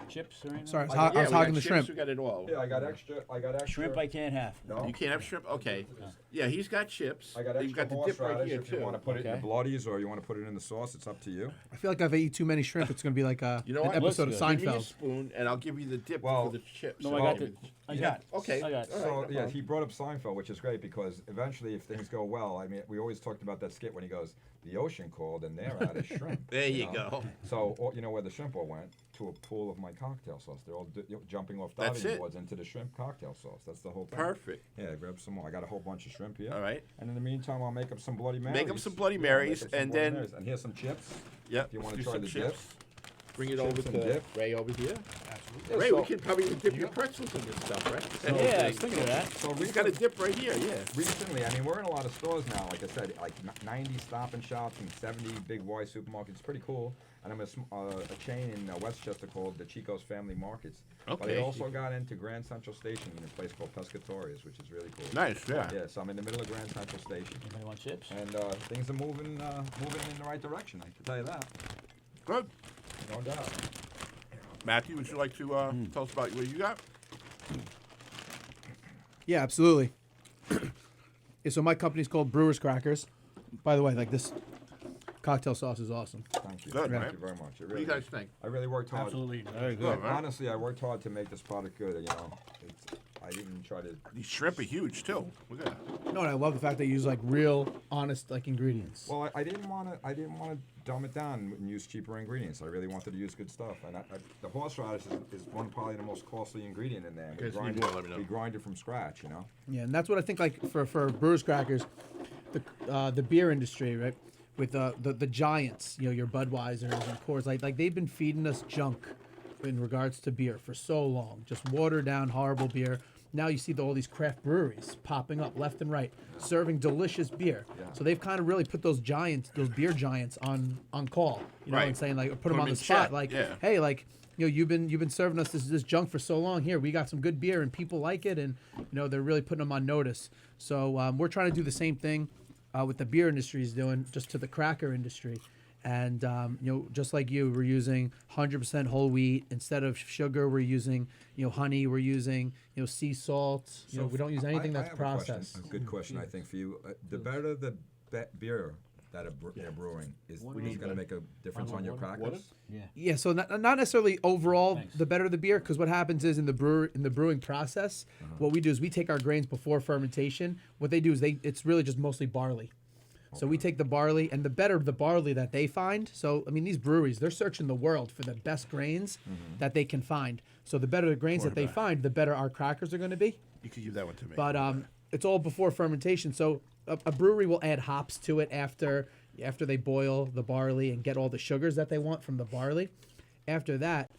chips or anything? Sorry, I I got- was we hogging got the chips, shrimp. We got it all. Yeah, I got extra. Shrimp I can't have. No. You can't have shrimp. Okay. Yeah, he's got chips. I got You've extra got the dip right horseradish here if you too. want to put it in Okay. the bloodies or you want to put it in the sauce. It's up to you. I feel like if I eat too many shrimp, it's gonna be like You know an what? episode of Looks Give me a Seinfeld. spoon, and I'll give you the dip Well, for the chips. No, I So- got the. I got. Okay. I got. All right, So no yeah, problem. he brought up Seinfeld, which is great because eventually, if things go well, we always talked about that skit when he goes, "The ocean called and they're out of shrimp." There you know? go. So where the shrimp all went? To a pool of my cocktail sauce. They're all jumping off That's diving it. boards into the shrimp cocktail sauce. That's the whole thing. Perfect. Yeah, grab some more. I got a whole bunch of shrimp here. All right. And in the meantime, I'll make up some Bloody Marys. Make up some Bloody Yeah, Marys, make up some and Bloody then- Marys. And here's some chips. Yep. If you wanna do try some the chips. Bring it Chips over and to dip. Ray over here. Ray, we can probably even dip your pretzels in this stuff, right? Yeah, I was thinking of that. So He's got a dip right here, yeah. recently, I mean, we're in a lot of stores now. Like I said, like 90 Stop and Shops and 70 big Y supermarkets. It's pretty cool. And I'm a chain in Westchester called the Chico's Family Markets. But Okay. they also got into Grand Central Station in a place called Pescatorius, which is really cool. Nice, yeah. Yeah, so I'm in the middle of Grand Central Station. Anybody want chips? And things are moving in the right direction, I can tell you that. Good. No doubt. Matthew, would you like to tell us about what you got? Yeah, absolutely. Yeah, so my company's called Brewers Crackers. By the way, like this cocktail sauce is awesome. Thank you. Good, Thank right? you very much. It What do really you guys think? I really worked hard. Absolutely. Very Good, good. right? Honestly, I worked hard to make this product good. You know, I didn't try to. These shrimp are huge, too. Look at that. No, and I love the fact they use like real, honest like ingredients. Well, I didn't want to dumb it down and use cheaper ingredients. I really wanted to use good stuff. And the horseradish is probably the most costly ingredient in there. Okay, so you need more, let me know. We grind it from scratch. You know. Yeah, and that's what I think. Like for Brewers Crackers, the beer industry, right? With the giants, you know, your Budweisers and Coors Light, like they've been feeding us junk in regards to beer for so long, just watered down, horrible beer. Now you see all these craft breweries popping up left and right, serving delicious beer. Yeah. So they've kind of really put those giants, those beer giants, on call, you know, Right. and saying like, put them on in the spot, check, like, yeah. hey, like, you know, you've been serving us this junk for so long. Here, we got some good beer, and people like it, and you know, they're really putting them on notice. So we're trying to do the same thing with the beer industry is doing, just to the cracker industry. And, you know, just like you, we're using 100% whole wheat. Instead of sugar, we're using, you know, honey. We're using, you know, sea salt. You know, we don't use anything I that's have a question, processed. a good question, I think, for you. The better the beer that they're brewing is going to make a difference on your crackers. Yeah, so not necessarily overall the better the beer, because what happens is in the brewing process, what we do is we take our grains before fermentation. What they do is it's really just mostly barley. So we take the barley, and the better the barley that they find. So I mean, these breweries, they're searching the world for the best grains that they can find. So the better the grains that they find, the better our crackers are going to be. You could give that one to me. But it's all before fermentation. So a brewery will add hops to it after they boil the barley and get all the sugars that they want from the barley. After that,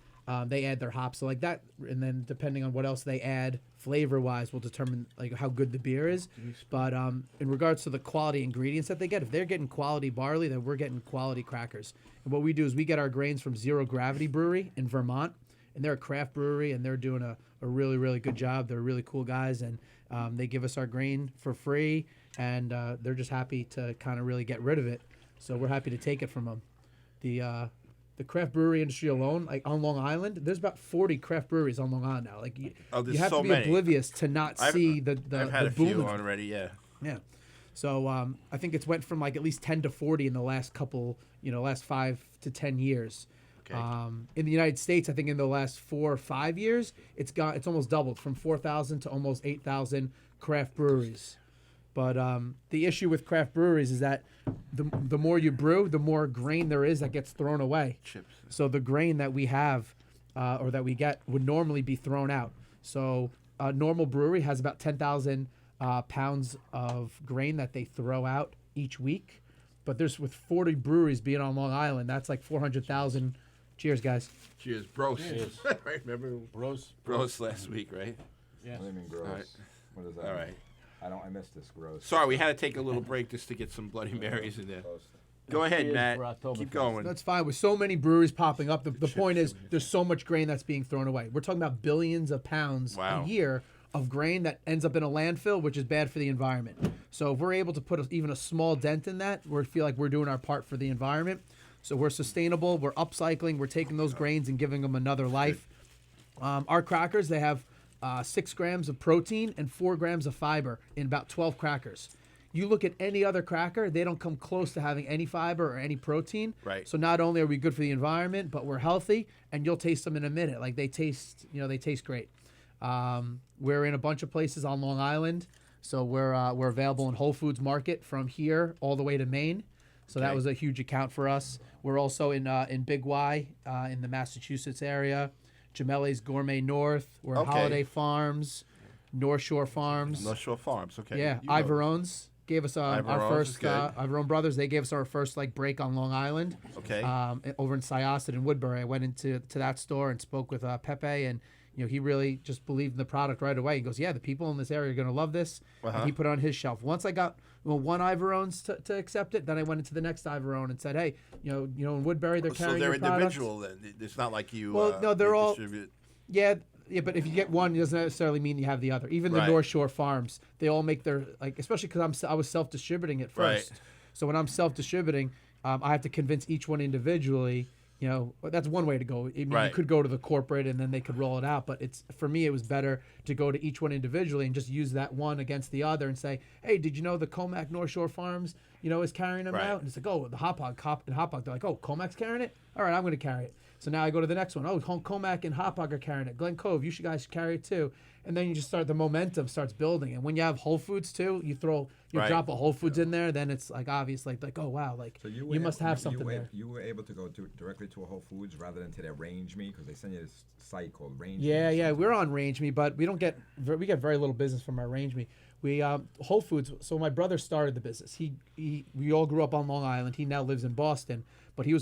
they add their hops. So like that, and then depending on what else they add, flavor-wise, will determine like how good the beer is. But in regards to the quality ingredients that they get, if they're getting quality barley, then we're getting quality crackers. And what we do is we get our grains from Zero Gravity Brewery in Vermont, and they're a craft brewery, and they're doing a really, really good job. They're really cool guys, and they give us our grain for free, and they're just happy to kind of really get rid of it. So we're happy to take it from them. The craft brewery industry alone, like on Long Island, there's about 40 craft breweries on Long Island now. Like you there's have so to be many. oblivious to not see the I've had the a boom. few in it. already, yeah. Yeah. So I think it's went from like at least 10 to 40 in the last last 5 to 10 years. Okay. In the United States, I think in the last 4 or 5 years, it's almost doubled from 4,000 to almost 8,000 craft breweries. But the issue with craft breweries is that the more you brew, the more grain there is that gets thrown away. Chips. So the grain that we have or that we get would normally be thrown out. So a normal brewery has about 10,000 pounds of grain that they throw out each week. But there's with 40 breweries being on Long Island, that's like 400,000. Cheers, guys. Cheers, bros. Cheers. Right, remember Bros. bros last week, right? Yeah. What do you mean gross? All right. What is that? All right. I missed this gross. Sorry, we had to take a little break just to get some Bloody Marys in there. Go ahead, Cheers Matt. for Oktoberfest. Keep going. That's fine. With so many breweries popping up, the point is there's so much grain that's being thrown away. We're talking about billions of pounds Wow. a year of grain that ends up in a landfill, which is bad for the environment. So if we're able to put even a small dent in that, we feel like we're doing our part for the environment. So we're sustainable. We're upcycling. We're taking those grains and giving them another life. Our crackers, they have 6 grams of protein and 4 grams of fiber in about 12 crackers. You look at any other cracker, they don't come close to having any fiber or any protein. Right. So not only are we good for the environment, but we're healthy, and you'll taste them in a minute. Like they taste great. We're in a bunch of places on Long Island, so we're available in Whole Foods Market from here all the way to Maine. So that Okay. was a huge account for us. We're also in Big Y in the Massachusetts area, Gemelli's Gourmet North. We're in Okay. Holiday Farms, North Shore Farms. North Shore Farms, okay. Yeah, You know. Iverone's gave us our Iverone's first is good. Iverone Brothers. They gave us our first like break on Long Island. Okay. Over in Syosset and Woodbury. I went into that store and spoke with Pepe, and he really just believed in the product right away. He goes, "Yeah, the people in this area are going to love this." And he put it on his shelf. Once I got one Iverone's to accept it, then I went into the next Iverone and said, "Hey, in Woodbury they're So carrying they're your product." individual then. It's not like you. Well, no, they're you all- distribute- Yeah, but if you get one, it doesn't necessarily mean you have the other. Even the Right. North Shore Farms, they all make their especially because I was self-distributing it first. Right. So when I'm self-distributing, I have to convince each one individually. That's one way to go. I mean, Right. you could go to the corporate and then they could roll it out. But for me, it was better to go to each one individually and just use that one against the other and say, "Hey, did you know the Comac North Shore Farms, is carrying them Right. out?" And it's like, "Oh, the Hot Hog, they're like, "Oh, Comac's carrying it. All right, I'm going to carry it." So now I go to the next one. Oh, Comac and Hot Hog are carrying it. Glen Cove, you guys should carry it too. And then you just the momentum starts building. And when you have Whole Foods too, you Right. drop a Whole Foods in there, then it's like obvious, like oh wow, like So you must have something there. You were able to go directly to a Whole Foods rather than to their Range Me, because they send you this site called Range Me. Yeah, or yeah, something. we're on Range Me, but we get very little business from our Range Me. We Whole Foods. So my brother started the business. We all grew up on Long Island. He now lives in Boston, but he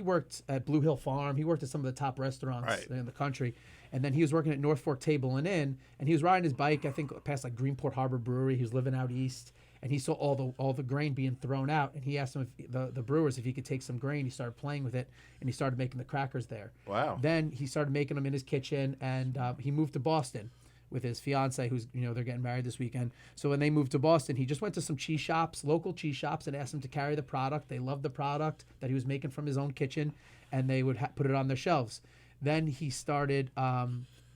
worked at Blue Hill Farm. He worked at some of the top restaurants Right. in the country, and then he was working at North Fork Table and Inn, and he was riding his bike. I think past like Greenport Harbor Brewery. He was living out east, and he saw all the grain being thrown out, and he asked them if the brewers if he could take some grain. He started playing with it, and he started making the crackers there. Wow. Then he started making them in his kitchen, and he moved to Boston with his fiance, who's they're getting married this weekend. So when they moved to Boston, he just went to some local cheese shops, and asked them to carry the product. They loved the product that he was making from his own kitchen, and they would put it on their shelves. Then he started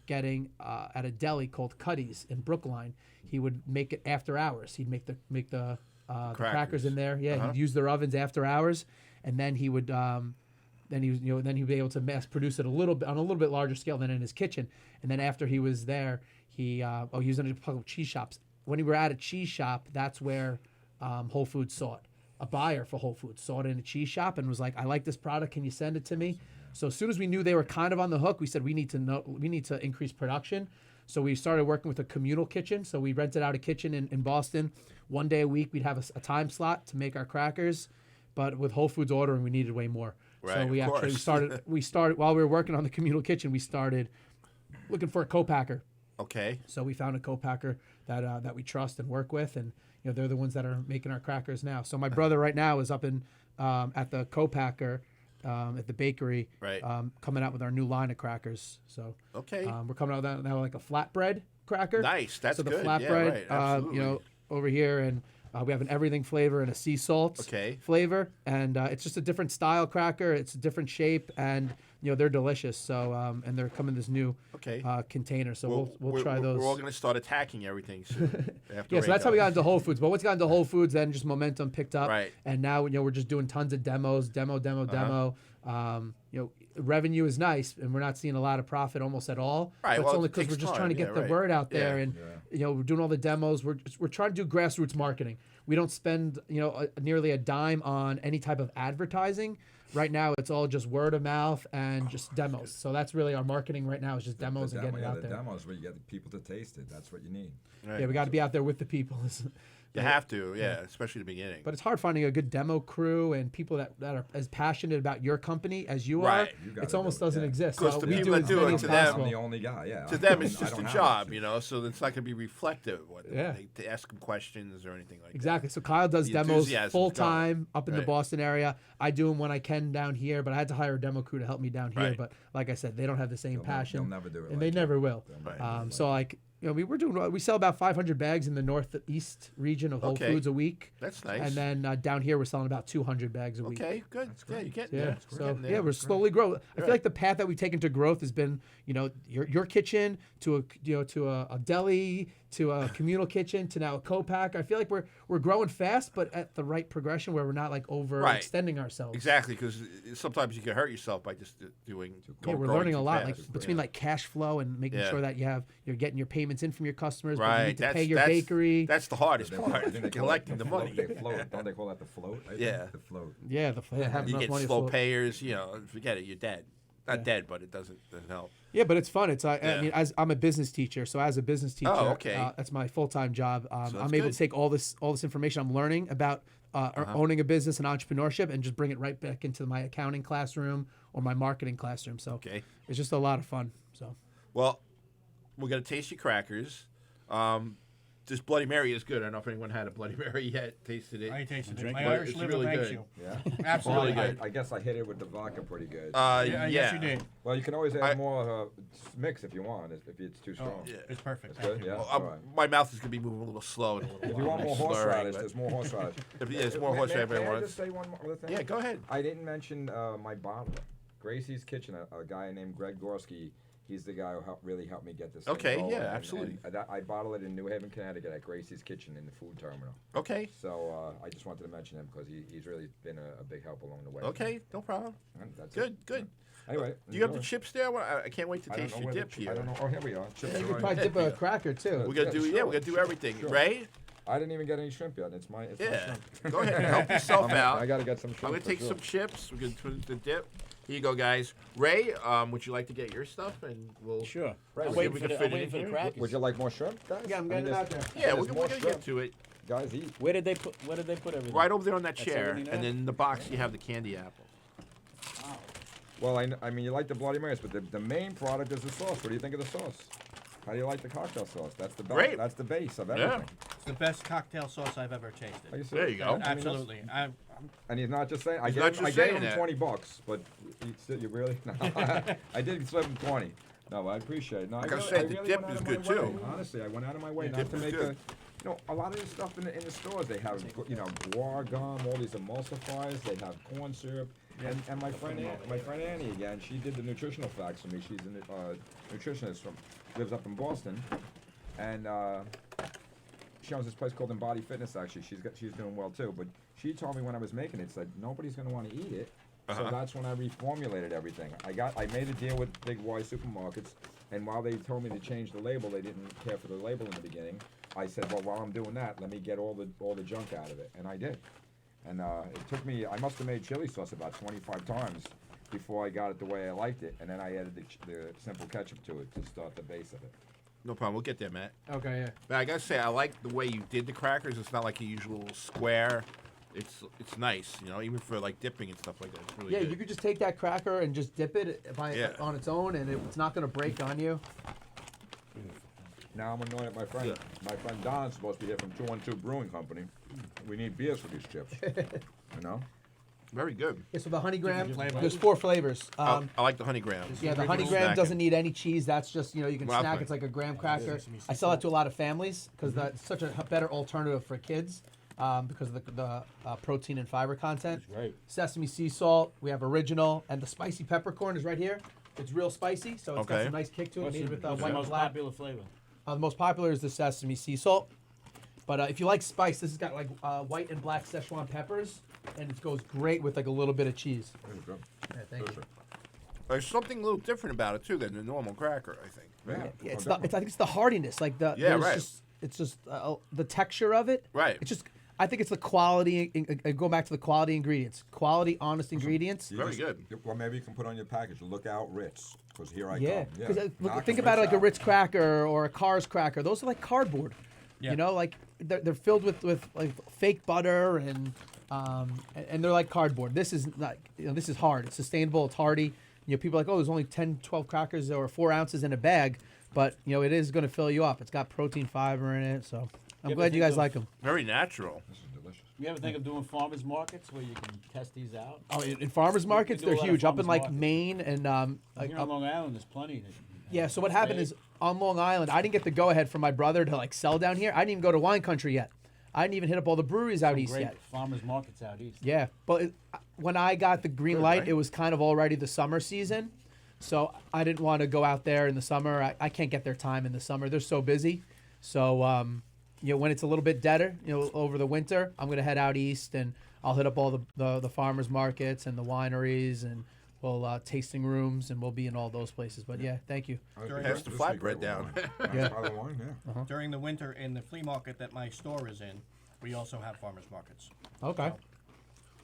getting at a deli called Cuddy's in Brookline. He would make it after hours. He'd make the crackers in there. Yeah, he'd use their ovens after hours, and then he would. Then he'd be able to mass produce it a little bit on a little bit larger scale than in his kitchen. And then after he was there, he was in a couple of cheese shops. When we were at a cheese shop, that's where Whole Foods saw it. A buyer for Whole Foods saw it in a cheese shop and was like, "I like this product. Can you send it to me?" So as soon as we knew they were kind of on the hook, we said we need to increase production. So we started working with a communal kitchen. So we rented out a kitchen in Boston. One day a week, we'd have a time slot to make our crackers. But with Whole Foods ordering, we needed way more. Right, So we of actually course. we started while we were working on the communal kitchen. We started looking for a co-packer. Okay. So we found a co-packer that we trust and work with, and they're the ones that are making our crackers now. So my brother right now is up in at the co-packer at the bakery, Right. coming out with our new line of crackers. So Okay. we're coming out with now like a flatbread cracker. Nice. That's so the good. flatbread, Yeah, right. Absolutely. over here, and we have an everything flavor and a sea salt Okay. flavor, and it's just a different style cracker. It's a different shape, and they're delicious. So and they're coming in this new Okay. container. So we'll try those. We're all going to start attacking everything soon. after Yeah, so that's how we Waco. got into Whole Foods. But once we got into Whole Foods, then just momentum picked up. Right. And now we're just doing tons of demos, demo. Revenue is nice, and we're not seeing a lot of profit almost at all. Right, But it's well, only it because takes we're just time. trying to get Yeah, the right. word out there, Yeah. and we're doing all the demos. We're trying to do grassroots marketing. We don't spend nearly a dime on any type of advertising. Right now, it's all just word of mouth and just demos. So that's really our marketing right now is just demos and getting it out the there. demos where you get the people to taste it. That's what you need. Right. Yeah, we got to be out there with the people. You have to, yeah, especially the beginning. But it's hard finding a good demo crew and people that are as passionate about your company as you Right. are. You gotta It almost do it, doesn't yeah. exist. Because So the we people that as do many it, as to them- possible. I'm the only guy. Yeah. to them, it's I just don't a have job, options. so it's not going to be reflective. Yeah. To ask them questions or anything like Exactly. So Kyle does The demos enthusiasm's full gone. time up in the Right. Boston area. I do them when I can down here, but I had to hire a demo crew to help me down here. Right. But like I said, they don't have the same passion, They'll never do it. and like they you. never will. They'll never Right. do it So like we sell about 500 bags in the northeast region of Whole Okay. Foods a week. that. That's nice. And then down here we're selling about 200 bags a week. Okay, good. Yeah, you're getting there. Yeah, We're so getting there. yeah, we're slowly growing. I feel Right. like the path that we've taken to growth has been, your kitchen to a deli to a communal kitchen to now a co-pack. I feel like we're growing fast, but at the right progression where we're not like overextending ourselves. Exactly, because sometimes you can hurt yourself by just doing. Yeah, we're going learning too a lot, fast. like between like cash flow and making Yeah. sure that you're getting your payments in from your customers, but you Right, need to that's pay your that's, bakery. That's the hardest They- part. I think they call it Collecting the float. money. They float. Don't they call that the float? I think? Yeah. The float. Yeah, having You enough get money to slow float. payers. Forget it. You're dead. Not dead, but it doesn't help. Yeah, but it's fun. It's I Yeah. mean, as I'm a business teacher, so as a business teacher, okay. that's my full-time job. that's I'm able good. to take all this information I'm learning about owning a business and entrepreneurship and just bring it right back into my accounting classroom or my marketing classroom. So Okay. it's just a lot of fun. So Well, we're gonna taste your crackers. This Bloody Mary is good. I don't know if anyone had a Bloody Mary yet. Tasted it. I tasted it. Drink My it. Irish It's liver really thanks good. you. Yeah. Absolutely. Really good. I guess I hit it with the vodka pretty good. Yeah, yes, you did. Well, you can always add I- more mix if you want, if it's too strong. Yeah. It's perfect. That's Thank good. you. Yeah. Well, all right. my mouth is gonna be moving a little slow and a little. If you want more slurring, horseradish, but- there's more horseradish. If there's more horseradish, May I everyone just wants. say one more other thing? Yeah, go ahead. I didn't mention my bottler. Gracie's Kitchen, a guy named Greg Gorski. He's the guy who really helped me get this. Okay, thing going, yeah, absolutely. And I bottle it in New Haven, Connecticut at Gracie's Kitchen in the food terminal. Okay. So I just wanted to mention him because he's really been a big help along the way. Okay, no problem. And that's Good, it. good. Anyway, Do you have the enjoy. chips there? I can't wait to I don't taste know your where the dip here. I don't know. Oh, here we are. Chips you are could right probably here. dip a cracker too. We're gonna Yeah, do sure, we're gonna do sure, everything, sure. right? I didn't even get any shrimp yet. It's my Yeah. shrimp. Go ahead and help yourself out. I gotta get some shrimp. I'm gonna for take sure. some chips. We're gonna put the dip. Here you go, guys. Ray, would you like to get your stuff? And we'll. Sure. Right, I'm we waiting can for the, fit I'm it waiting in for the here. crackers. Would you like more shrimp, guys? Yeah, I'm getting it out there. Yeah, there's we're more gonna shrimp. get to it. Guys, eat. Where did they put everything? Right over there on that That's chair, everything and there? then in the box you have the candy apple. Well, I mean, you like the Bloody Marys, but the main product is the sauce. What do you think of the sauce? How do you like the cocktail sauce? That's the Great. That's the base of Yeah. everything. It's the best cocktail sauce I've ever Are you tasted. serious? There you go. I mean, that's- Absolutely. And he's not just saying. I He's gave not him, just I gave saying him that. $20, but you really? No, I did slip him 20. No, I appreciate it. No, Like I really- said, the really dip went out is of good, my way. too. Honestly, I went out of my way The not dip to is make good. a lot of this stuff in the stores. They have, guar gum, all these emulsifiers. They have corn syrup. And my friend Annie again, she did the nutritional facts for me. She's a nutritionist lives up in Boston, and she owns this place called Embody Fitness. Actually, she's doing well too. But she told me when I was making it, said nobody's going to want to eat it. So that's when I reformulated everything. I made a deal with Big Y supermarkets, and while they told me to change the label, they didn't care for the label in the beginning. I said, well, while I'm doing that, let me get all the junk out of it, and I did. And it took me, I must have made chili sauce about 25 times before I got it the way I liked it, and then I added the simple ketchup to it to start the base of it. No problem. We'll get there, Matt. Okay, yeah. But I gotta say, I like the way you did the crackers. It's not like a usual square. It's nice, even for like dipping and stuff like that. It's really Yeah, good. you could just take that cracker and just dip it Yeah. on its own, and it's not going to break on you. Now I'm annoyed at my friend. Yeah. My friend Don's supposed to be here from 212 Brewing Company. We need beers for these chips. Very good. Yeah, so the honey graham, flavors. there's 4 flavors. I like the honey graham. Yeah, the honey original graham snacking. doesn't need any cheese. That's just, you can Well, snack. okay. It's like a graham cracker. I sell that to a lot of families because that's such a better alternative for kids because of the protein and fiber content. Right. Sesame sea salt. We have original. And the spicy peppercorn is right here. It's real spicy, so it's got Okay. some nice kick to it. What's Made the, with what's the white and most black. popular flavor? The most popular is the sesame sea salt. But if you like spice, this has got like white and black Szechuan peppers, and it goes great with like a little bit of cheese. Yeah, thank you. There's something a little different about it too than the normal cracker, I think. Yeah, Yeah, I think it's the hardiness, like Yeah, there's right. It's just the texture of it. Right. It's just. I think it's the quality. Go back to the quality ingredients. Quality, honest ingredients. Very good. Well, maybe you can put on your package, look out Ritz, because here I Yeah, come. because Knock think the about it like a out. Ritz cracker or a Cars cracker. Those are like cardboard. Yeah. Like they're filled with like fake butter and they're like cardboard. This is not. This is hard. It's sustainable. It's hearty. People are like, oh, there's only 10, 12 crackers or 4 ounces in a bag, but it is going to fill you up. It's got protein, fiber in it, so I'm ever glad you think guys of- like them. Very natural. This is delicious. You ever think of doing farmers markets where you can test these out? Oh, in farmers markets, do a they're lot of huge. Up in farmers like markets. Maine and Here on Long Island, there's plenty. yeah. So what happened is on Long Island, I didn't get the go ahead from my brother to like sell down here. I didn't even go to wine country yet. I didn't even hit up all the breweries out east great yet. farmers markets out east. Yeah, but when I got the green light, right? it was kind of already the summer season, so I didn't want to go out there in the summer. I can't get their time in the summer; they're so busy. So when it's a little bit deader, over the winter, I'm gonna head out east and I'll hit up all the farmers markets and the wineries and we'll tasting rooms and we'll be in all those places. But yeah, thank you. Pass the flatbread down. Yeah. By the wine, yeah. During the winter in the flea market that my store is in, we also have farmers markets. Okay.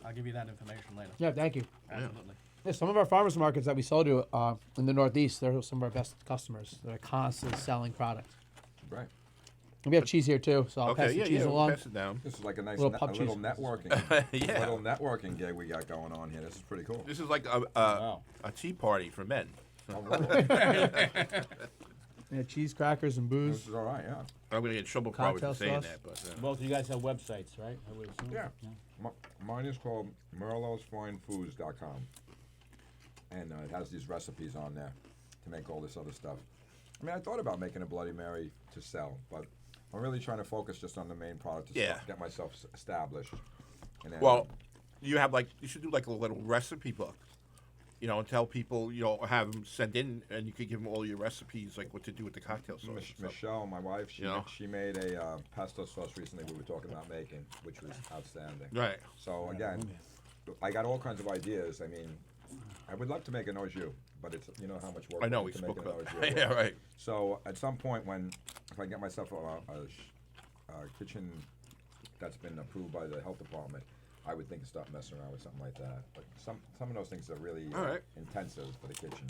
I'll give you that information later. Yeah, thank you. Absolutely. Yeah, some of our farmers markets that we sell to in the Northeast, they're some of our best customers. They're constantly selling product. Right. And we have cheese here too, so I'll pass Okay, the cheese we'll along. pass it down. This is like a nice Little pub a little cheese. networking. Yeah. Little networking gig we got going on here. This is pretty cool. This is like Wow. a tea party for men. Oh, really? Yeah, cheese, crackers, and This booze. is all right. Yeah. I'm gonna get in trouble probably Cocktail for saying sauce. that, but Both of you guys have websites, right? I would assume. Yeah. Mine is called merlosfinefoods.com, and it has these recipes on there to make all this other stuff. I mean, I thought about making a Bloody Mary to sell, but I'm really trying to focus just on the main product to Yeah. get myself established. And then, well, you should do like a little recipe book, and tell people, have them send in, and you could give them all your recipes, like what to do with the cocktail sauce. and stuff. Michelle, my wife, Yeah. she made a pesto sauce recently we were talking about making, which was outstanding. Right. So again, I got all kinds of ideas. I mean, I would love to make an au jus, but it's how much work I know it we is to make spoke an about au that. jus. Yeah, right. So at some point, if I get myself a kitchen that's been approved by the health department, I would think of start messing around with something like that. But some of those things are really All right. intensive for the kitchen,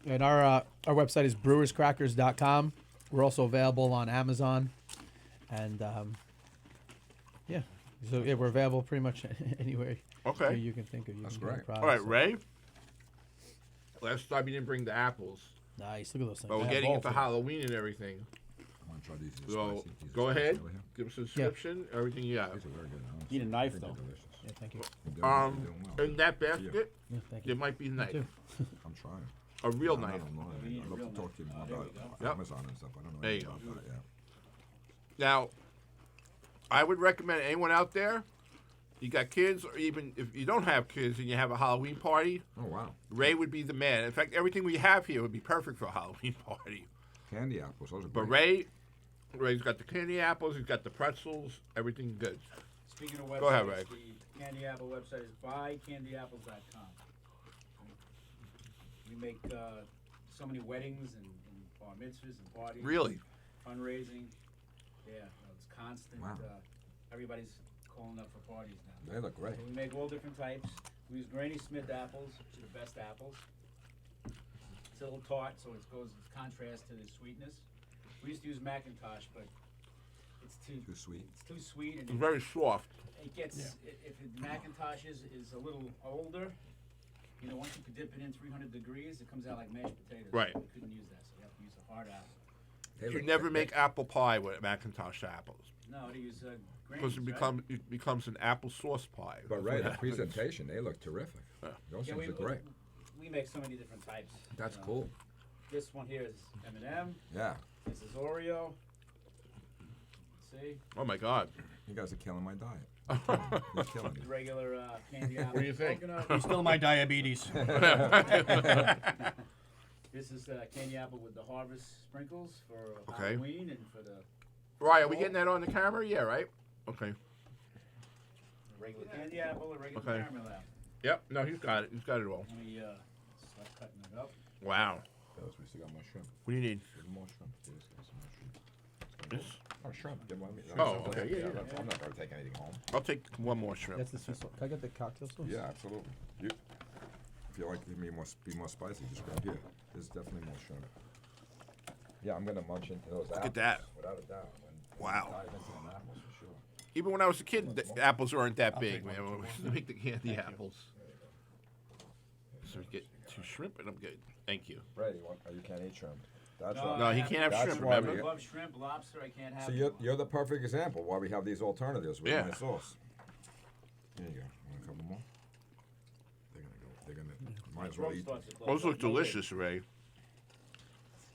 And our website is brewerscrackers.com. We're also available on Amazon, and yeah, so yeah, we're available pretty much anywhere Okay. you can think of. You That's can get great. our All right, products. Ray. Last time you didn't bring the apples, Nice. Look at those things. but we're Yeah, getting both. into Halloween and everything. I want to try these. These are So spicy. These are go spicy ahead, over here. give us a description, everything you have. These are very good. I Need a knife, think they're though. delicious. Yeah, thank you. You're doing well. In that basket, Yeah, thank there you. might be a knife, too. I'm trying. a real I'm not knife. online. We need I'd a love real to talk to you knife. more There we about go. Yep. Amazon and stuff. I don't know There you anything about that yet. Now, I would recommend anyone out there, you got kids, or even if you don't have kids and you have a Halloween party, Oh, wow. Ray would be the man. In fact, everything we have here would be perfect for a Halloween party. Candy apples. Those are But great. Ray's got the candy apples, he's got the pretzels, everything good. Speaking of websites, Go ahead, Ray. the Candy Apple website is buycandyapples.com. We make so many weddings and bar mitzvahs and parties. Really? Fundraising. Yeah, it's constant. Wow. Everybody's calling up for parties now. They look great. So we make all different types. We use Granny Smith apples, which are the best apples. It's a little tart, so it goes in contrast to the sweetness. We used to use Macintosh, but it's too sweet. It's too sweet, and It's very soft. it gets if Macintosh is a little older. Once you could dip it in 300 degrees, it comes out like mashed potatoes. Right. We couldn't use that, so you have to use a hard apple. They You look- never they- make apple pie with Macintosh apples. No, to use Because Granny's, it becomes an apple sauce pie. But That's Ray, what the happens. presentation, they look terrific. Those Yeah, things are great. we make so many different types. That's cool. This one here is M&M. Yeah. This is Oreo. See, Oh my God. You guys are killing my diet. You're killing me. regular candy apple. What do you think? coconut. Still my diabetes. This is candy apple with the harvest sprinkles for Okay. Halloween and for the Right, are we getting that on the camera? Yeah, right? Okay. regular candy apple, a regular Okay. caramel apple. Yep, no, he's got it. He's got it all. Let me start cutting it up. Wow. Fellas, we still got more shrimp. What do you need? Give them more shrimp. Please, give us some more shrimp. This? Oh, shrimp. Give them Oh, okay, yeah, yeah. I'm not going to take anything home. I'll take one more shrimp. That's the sea salt. Can I get the cocktail sauce? Yeah, absolutely. If you like to be more spicy, just grab here. There's definitely more shrimp. Yeah, I'm gonna munch into those apples. at that. Without a doubt. Wow. Dive into them apples for sure. Even when I was a kid, the apples weren't that big, man. When we used to make the candy apples. So we get 2 shrimp and I'm good. Thank you. Ray, you can't eat shrimp. That's No, why. No, he can't have That's shrimp, why remember? I love shrimp, lobster. I can't have. So you're the perfect example why we have these alternatives with Yeah. my sauce. There you go. Want a couple more? They're gonna. Might as well eat. Those look delicious, Ray.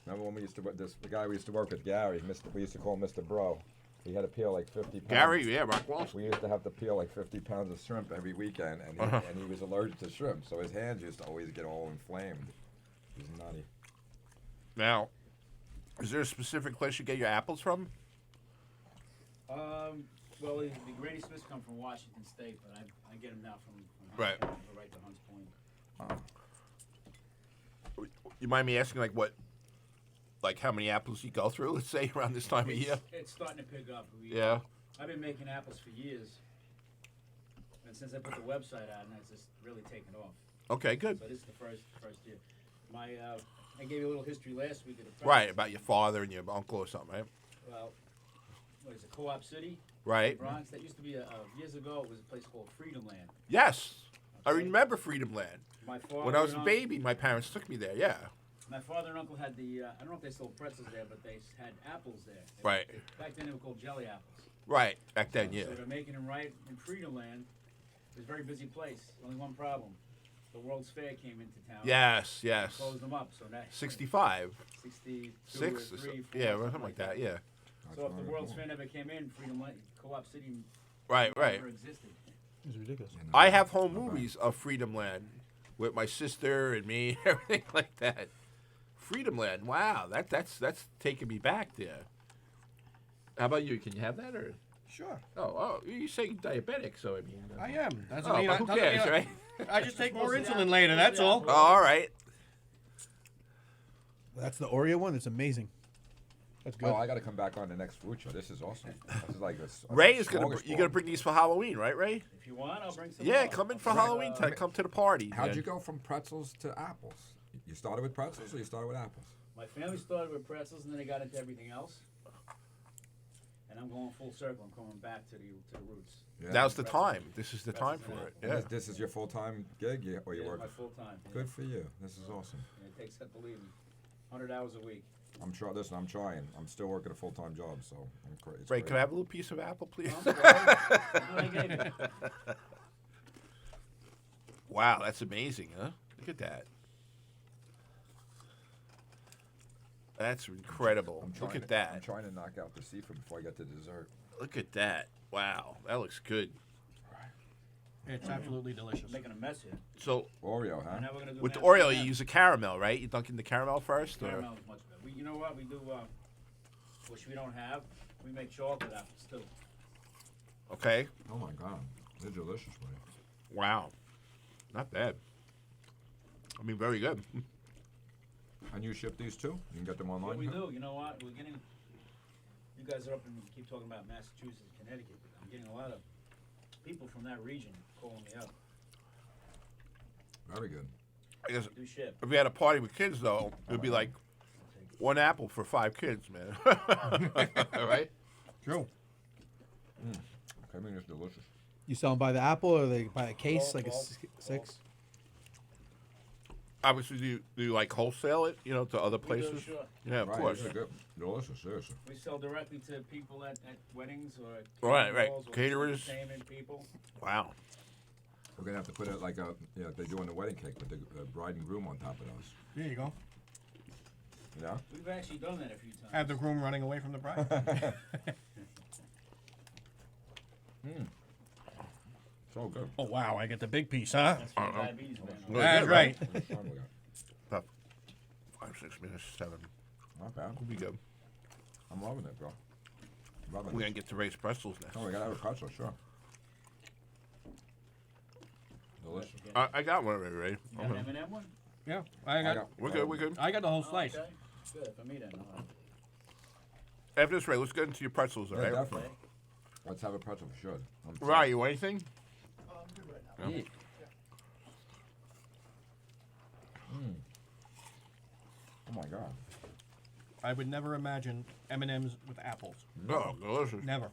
Remember when we used to the guy we used to work with, Gary, we used to call him Mr. Bro. He had to peel like 50 pounds. Gary, yeah, Rockwell. We used to have to peel like 50 pounds of shrimp every weekend, and he was allergic to shrimp, so his hands used to always get all inflamed. It was nutty. Now, is there a specific place you get your apples from? Well, the Granny Smiths come from Washington State, but I get them now from Right. Hunts Point, right to Hunts Point. You mind me asking, like how many apples you go through, let's say, around this time of year? It's starting to pick up. Yeah. I've been making apples for years, and since I put the website out, and it's just really taken off. Okay, good. So this is the first year. I gave you a little history last week of the Right, about your father and your uncle or something, right? Well, what is it, Co-op City? Right. Bronx. That used to be years ago. It was a place called Freedom Land. Yes, I Okay. remember Freedom Land. My father When I was a and baby, my parents took me there. Yeah. My father and uncle had the. I don't know if they sold pretzels there, but they had apples there. Right. Back then they were called jelly apples. Right. Back then, yeah. So they're making them right in Freedom Land. It was a very busy place. Only one problem. The World's Fair came into town. Yes, yes. Closed them up. So that 65, 62 6, or 3, 4, yeah, something like that. Yeah. So if the World's Fair never came in, Freedom Land, Co-op City Right, right. never existed. It's ridiculous. I have home movies of Freedom Land with my sister and me, everything like that. Freedom Land. Wow, that's taking me back there. How about you? Can you have that or? Sure. Oh, you say diabetic, so I mean. I am. That's Oh, but who cares, right? I just take more insulin later. That's all. Oh, all right. That's the Oreo one. It's amazing. That's good. Oh, I got to come back on the next food show. This is awesome. This is like a Ray is gonna. smorgasbord. You're gonna bring these for Halloween, right, Ray? If you want, I'll bring some. Yeah, more. come in for I'll bring, Halloween time. Come to the party. How'd man. you go from pretzels to apples? You started with pretzels or you started with apples? My family started with pretzels, and then they got into everything else. And I'm going full circle. I'm coming back to the roots. Yeah. Now's the time. This is the time Pretzels for and it. And Yeah. This is your full-time gig, or you Yeah, work? my full time. Good for you. This is awesome. It takes, believe me, 100 hours a week. I'm trying. Listen, I'm trying. I'm still working a full-time job, so I'm crazy. Ray, can I have a little piece of apple, please? I'm sorry. I gave you. Wow, that's amazing, huh? Look at that. That's incredible. Look at I'm that. trying to knock out the seafood before I get to dessert. Look at that. Wow, that looks good. It's absolutely delicious. I'm making a mess here. So Oreo, huh? And now we're gonna do with the mashed Oreo, you potatoes. use a caramel, right? You dunk in the caramel first, or Caramel is much better. You know what? We do, which we don't have. We make chocolate apples too. okay? Oh my God, they're delicious, buddy. Wow, not bad. I mean, very good. And you ship these too? You can get them What online. we huh? do, you know what? We're getting. You guys are up and keep talking about Massachusetts, Connecticut. But I'm getting a lot of people from that region calling me up. Very good. I guess Do ship. if we had a party with kids, though, it'd be like one apple for 5 kids, man. Right? True. I mean, it's delicious. You sell them by the apple or they by a case, like a Bulk, six? Obviously, do you like wholesale it, to other We do, places? sure. Yeah, of Right, course. these are good. Delicious, seriously. We sell directly to people at weddings or at Right, right. halls or Caterers. entertainment people. Wow. We're gonna have to put it like they do on the wedding cake with the bride and groom on top of those. There you go. Yeah. We've actually done that a few times. Have the groom running away from the bride. So good. Oh wow, I get the big piece, huh? That's for the diabetes man. Well, That's good, right. How much time we got? About 5, 6 minutes, 7. Not bad. We'll be good. I'm loving it, bro. Loving We're it. gonna get to raise pretzels next. Oh, we gotta have a pretzel, sure. Delicious. I got one already, Ray. You got an M&M one? Yeah, I got. We're good. We're good. I got the whole slice. Okay. Good for me then. All right. After this, Ray, let's get into your pretzels, all Yeah, right? definitely. Let's have a pretzel for sure. Right, you want anything? Oh my God. I would never imagine M&Ms with apples. Oh, delicious. Never.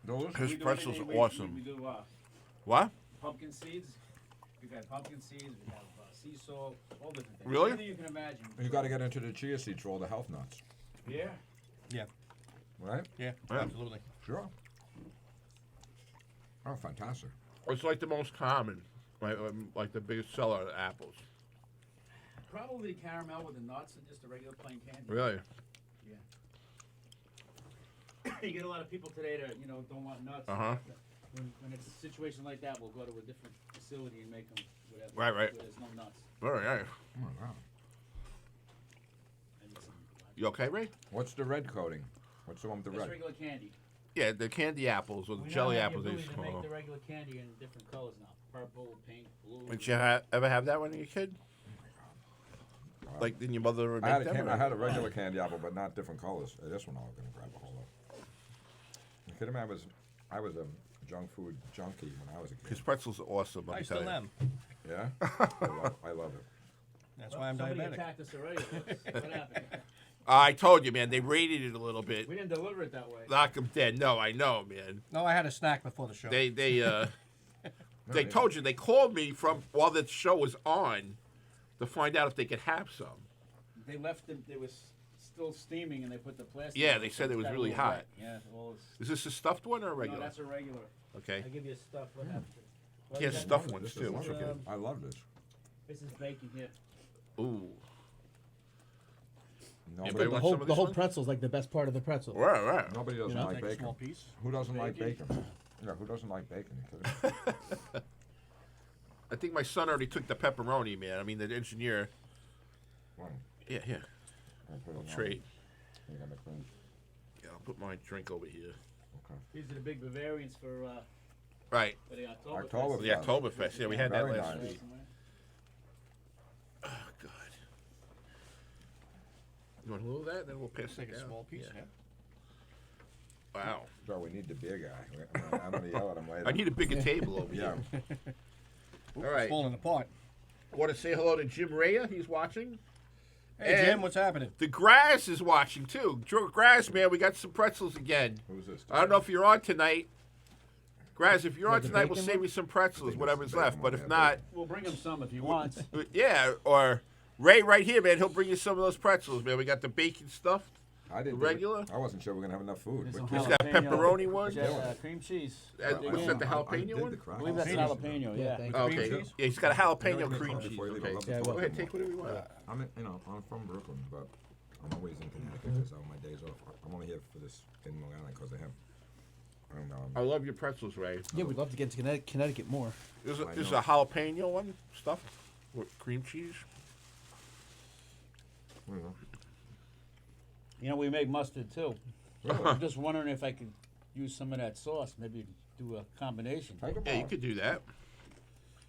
Delicious. His We do pretzels everything. are awesome. We do What? pumpkin seeds. We've had pumpkin seeds. We have sea salt. All different things. Really? Anything you can imagine. You got to get into the chia seeds for all the health nuts, Yeah. Yeah. right? Yeah. Yeah. Absolutely. Sure. Oh, fantastic. It's like the most common, like the biggest seller of apples. Probably caramel with the nuts and just a regular plain candy. Really? You get a lot of people today that don't want nuts. Uh-huh. When it's a situation like that, we'll go to a different facility and make them whatever. Right. Where there's no nuts. Very nice. Oh my God. And some, You okay, Ray? What's the red coating? What's the one with the just red? regular candy. Yeah, the candy apples or the We jelly now have apples. the They ability to call make them. the regular candy in different colors now. Purple, pink, blue. Did you ever have that when you were a kid? Like, did your mother I had, make a them? I had a regular candy apple, but not different colors. This one I was gonna grab a whole lot. You kidding me? I was a junk food junkie when I was a kid. His pretzels are awesome. Let I me tell still you. am. Yeah, I love it. That's why I'm Somebody diabetic. attacked us already. What happened? I told you, man. They rated it a little bit. We didn't deliver it that way. Knock them dead. No, I know, man. No, I had a snack before the show. They told you. They called me from while the show was on to find out if they could have some. They left it. It was still steaming, and they put the plastic. Yeah, on they it, said so it was got a really little hot. wet. Yeah, well, it's, Is this a stuffed one or a no, regular? that's a regular. Okay. I give you a stuff. What happened? Well, He you has got- stuffed ones This is too. wonderful. I love this. This is bacon here. Ooh. Nobody, Anybody The want whole, some of the this whole one? pretzel's like the best part of the pretzel. Right, right. nobody doesn't You know, like Take a bacon. small piece. Who doesn't like Bacon. bacon? Yeah, who doesn't like bacon? You kidding? I think my son already took the pepperoni, man. I mean, the engineer. One. Yeah, yeah. I'll put it on. Trade. You got the cream. Yeah, I'll put my drink over here. Okay. These are the big Bavarians for Right. the Oktoberfest. Oktoberfest. The Oktoberfest. Yeah, we had that Very last nice. week. Oh, God. You want a little of that? Then we'll pass Take it a down. small piece. Yeah. Yeah. Wow. Joe, we need the beer guy. I'm gonna yell at him later. I need a bigger table over Yeah. here. Ooh, All right. It's falling apart. Want to say hello to Jim Raya? He's watching. Hey, And- Jim, what's happening? The Grass is watching too. Grass, man, we got some pretzels again. Who's this? I don't know if you're on tonight. Grass, if you're on the tonight, we'll bacon save one? you some pretzels, think whatever's it's the left. bacon But one, if yeah, not, We'll bring him some if he wants. yeah, or Ray right here, man, he'll bring you some of those pretzels, man. We got the bacon stuffed. I didn't. regular? I wasn't sure we were gonna have enough food. There's but some He's Chris- got pepperoni one. Cream cheese. What's that, the jalapeno did one? the crack. I believe that's an jalapeno. Yeah, Yeah. thank Oh, Cream okay. cheese? Yeah, he's got a jalapeno You know, cream before cheese. you leave, Okay. I love Yeah, the Go well- ahead, take whatever you want. I'm in, I'm from Brooklyn, but I'm always in Connecticut because on my days off. I'm only here for this in Long Island because of him. And, I love your pretzels, Ray. Yeah, we'd love to get into Connecticut more. There's a, I there's know. a jalapeno one stuffed with cream cheese. you know, You know, we make mustard too. really, I'm just wondering if I could use some of that sauce. Maybe do a combination. take a Yeah, you bottle. could do that.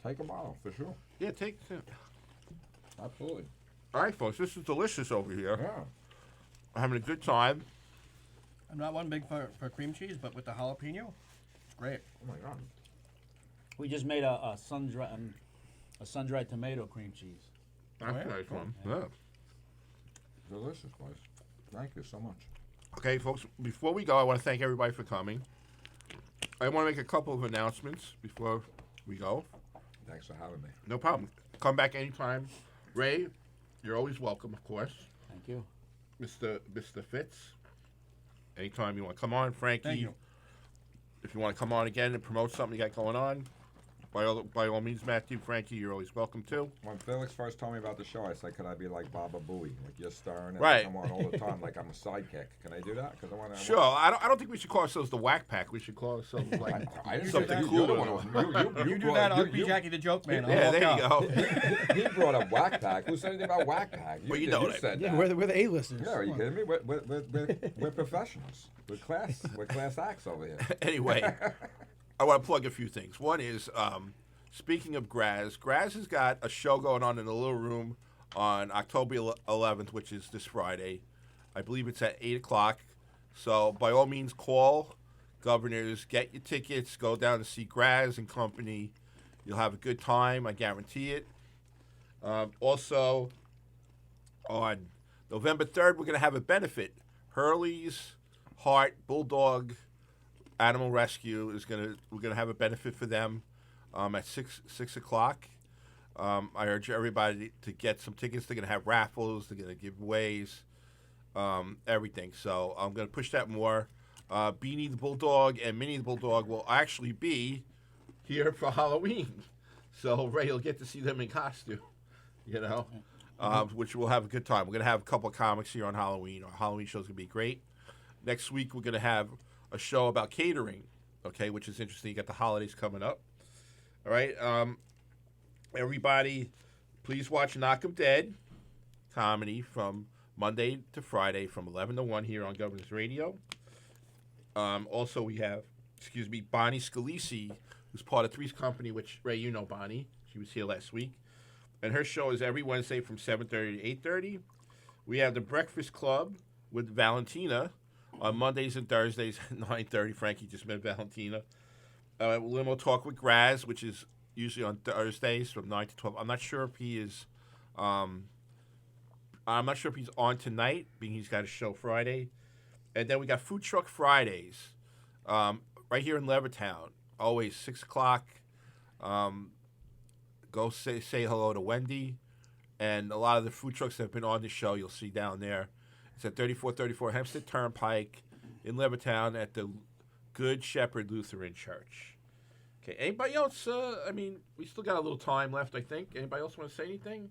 Take a bottle for sure. Yeah, take. Absolutely. All right, folks, this is delicious over here. Yeah. Having a good time. I'm not one big for cream cheese, but with the jalapeno, it's great. Oh my God. We just made a sun-dried tomato cream cheese. That's yeah? a nice Cool. one. Yeah. Delicious, boys. Thank you so much. Okay, folks, before we go, I want to thank everybody for coming. I want to make a couple of announcements before we go. Thanks for having me. No problem. Come back anytime. Ray, you're always welcome, of course. Thank you. Mr. Fitz, anytime you want to come on. Frankie, Thank you. if you want to come on again and promote something you got going on, by all means, Matthew, Frankie, you're always welcome too. When Felix first told me about the show, I said, "Could I be like Baba Booey, like you're starring and Right. come on all the time, like I'm a sidekick? Can I do that? Because I want to." Sure. I don't think we should call ourselves the Whack Pack. We should call ourselves like I didn't something say that. cooler. You're the one who- You do brought- that, I'll you- be you- Jackie the Joke Man. I'll Yeah, walk there you out. go. He brought up Whack Pack. Who said anything about Whack Pack? Well, you did. know You that. said Yeah, that. we're the A-listers. Yeah, are you Come on. kidding me? We're professionals. We're class acts over here. Anyway, I want to plug a few things. One is, speaking of Graz has got a show going on in the Little Room on October 11th, which is this Friday. I believe it's at 8 o'clock. So by all means, call Governors, get your tickets, go down to see Graz and company. You'll have a good time, I guarantee it. Also, on November 3rd, we're going to have a benefit. Hurley's Heart Bulldog Animal Rescue we're gonna have a benefit for them at 6 o'clock. I urge everybody to get some tickets. They're gonna have raffles. They're gonna give aways, everything. So I'm gonna push that more. Beanie the Bulldog and Minnie the Bulldog will actually be here for Halloween. So Ray will get to see them in costume. You know, which we'll have a good time. We're gonna have a couple of comics here on Halloween. Our Halloween show's gonna be great. Next week we're gonna have a show about catering, okay, which is interesting. You got the holidays coming up. All right, everybody, please watch Knock 'em Dead comedy from Monday to Friday from 11 to 1 here on Governors Radio. Also, we have, Bonnie Scalisi, who's part of Three's Company, which, Ray, you know Bonnie. She was here last week. And her show is every Wednesday from 7:30 to 8:30. We have the Breakfast Club with Valentina on Mondays and Thursdays at 9:30. Frankie just met Valentina. Limo Talk with Graz, which is usually on Thursdays from 9 to 12. I'm not sure if he is. I'm not sure if he's on tonight, being he's got a show Friday. And then we got Food Truck Fridays, right here in Levittown. Always 6 o'clock. Go say hello to Wendy, and a lot of the food trucks that have been on the show you'll see down there. It's at 3434 Hempstead Turnpike in Levittown at the Good Shepherd Lutheran Church. Okay, anybody else? I mean, we still got a little time left, I think. Anybody else want to say anything?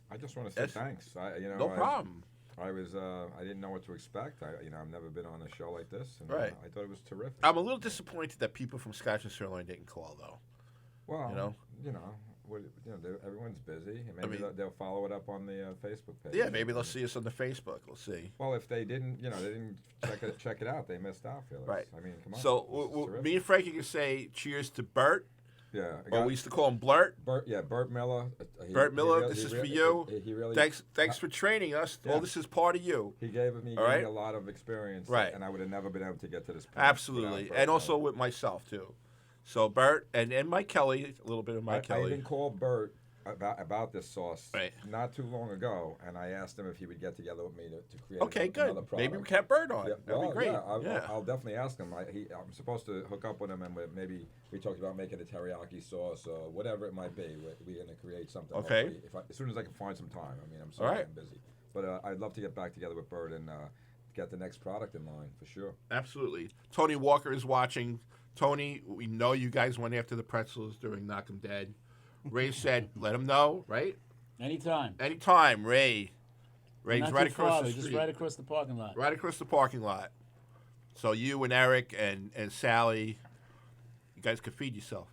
I just want to say Yes. thanks. No problem. I was I didn't know what to expect. I've never been on a show like this, and Right. I thought it was terrific. I'm a little disappointed that people from Scotch and Sirloin didn't call, though. Well, know? everyone's busy. Maybe mean- they'll follow it up on the Facebook page. Yeah, maybe they'll see us on the Facebook. We'll see. Well, if they didn't, they didn't check it out. They missed out, Felix. Right. I mean, come on. So This is terrific. me and Frankie can say cheers to Bert, yeah, I or got we used to call him Blurt. Bert Miller. Bert Miller, this is for you. He really. Thanks for training us. Yeah. All this is part of you. He gave me All right. a lot of experience, Right. and I would have never been able to get to this point. Absolutely, without Bert and also Miller. with myself too. So Bert and Mike Kelly, a little bit of Mike I Kelly. even called Bert about this sauce Right. not too long ago, and I asked him if he would get together with me to create Okay, good. another product. Maybe we can have Bert on. Yeah, That'd well, be great. Yeah, I'll definitely ask him. I'm supposed to hook up with him, and maybe we talked about making a teriyaki sauce or whatever it might be. We're going to create something. Okay. hopefully, as soon as I can find some time. I mean, I'm All sorry right. I'm busy, but I'd love to get back together with Bert and get the next product in line for sure. Absolutely. Tony Walker is watching. Tony, we know you guys went after the pretzels during Knock 'em Dead. Ray said, let him know, right? Anytime. Anytime, Ray. Ray's Not right too across far, the just street. right across the parking lot. Right across the parking lot. So you and Eric and Sally, you guys can feed yourself.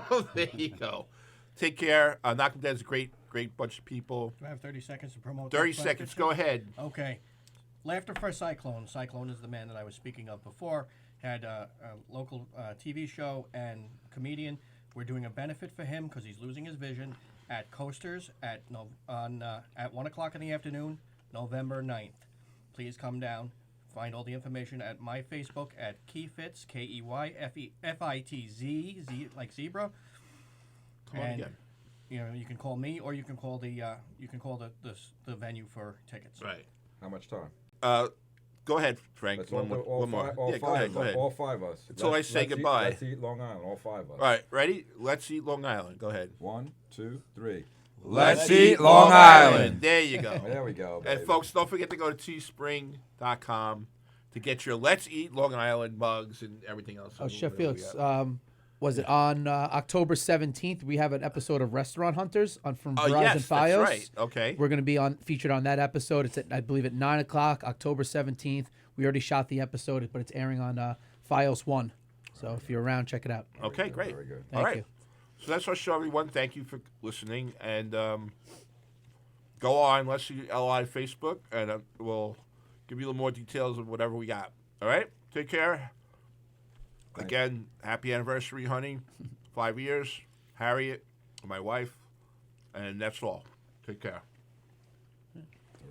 So there you go. Take care. Knock 'em Dead is a great bunch of people. Do I have 30 seconds to promote? 30 that seconds. plastic Go show? ahead. Okay. Laughter for Cyclone. Cyclone is the man that I was speaking of before. Had a local TV show and comedian. We're doing a benefit for him because he's losing his vision at Coasters at 1 o'clock in the afternoon, November 9th. Please come down. Find all the information at my Facebook at Keyfitz, KeyFitz, Z like zebra. Come on And, again. You can call me or you can call the venue for tickets. Right. How much time? Go ahead, Frank. Let's One all more. five- all Yeah, go five ahead. of Go us, ahead. All five of us. Until I say goodbye. Let's eat Long Island. All five of us. All right, ready? Let's eat Long Island. Go ahead. 1, 2, 3. Let's eat Long Island. There you go. There we go. And baby. folks, don't forget to go to teespring.com to get your Let's Eat Long Island mugs and everything else. Oh, Chef Whatever we Felix, got. was it on October 17th? We have an episode of Restaurant Hunters from Oh, Verizon yes, Fios. that's right. Okay. We're going to be featured on that episode. It's I believe at 9 o'clock, October 17th. We already shot the episode, but it's airing on Fios 1. So if you're around, check it out. Okay, great. Very good. All Thank right. you. So that's our show, everyone. Thank you for listening. And go on Let's Eat LI Facebook, and we'll give you a little more details of whatever we got. All right? Take care. Again, happy anniversary, honey. 5 years. Harriet, my wife. And that's all. Take care.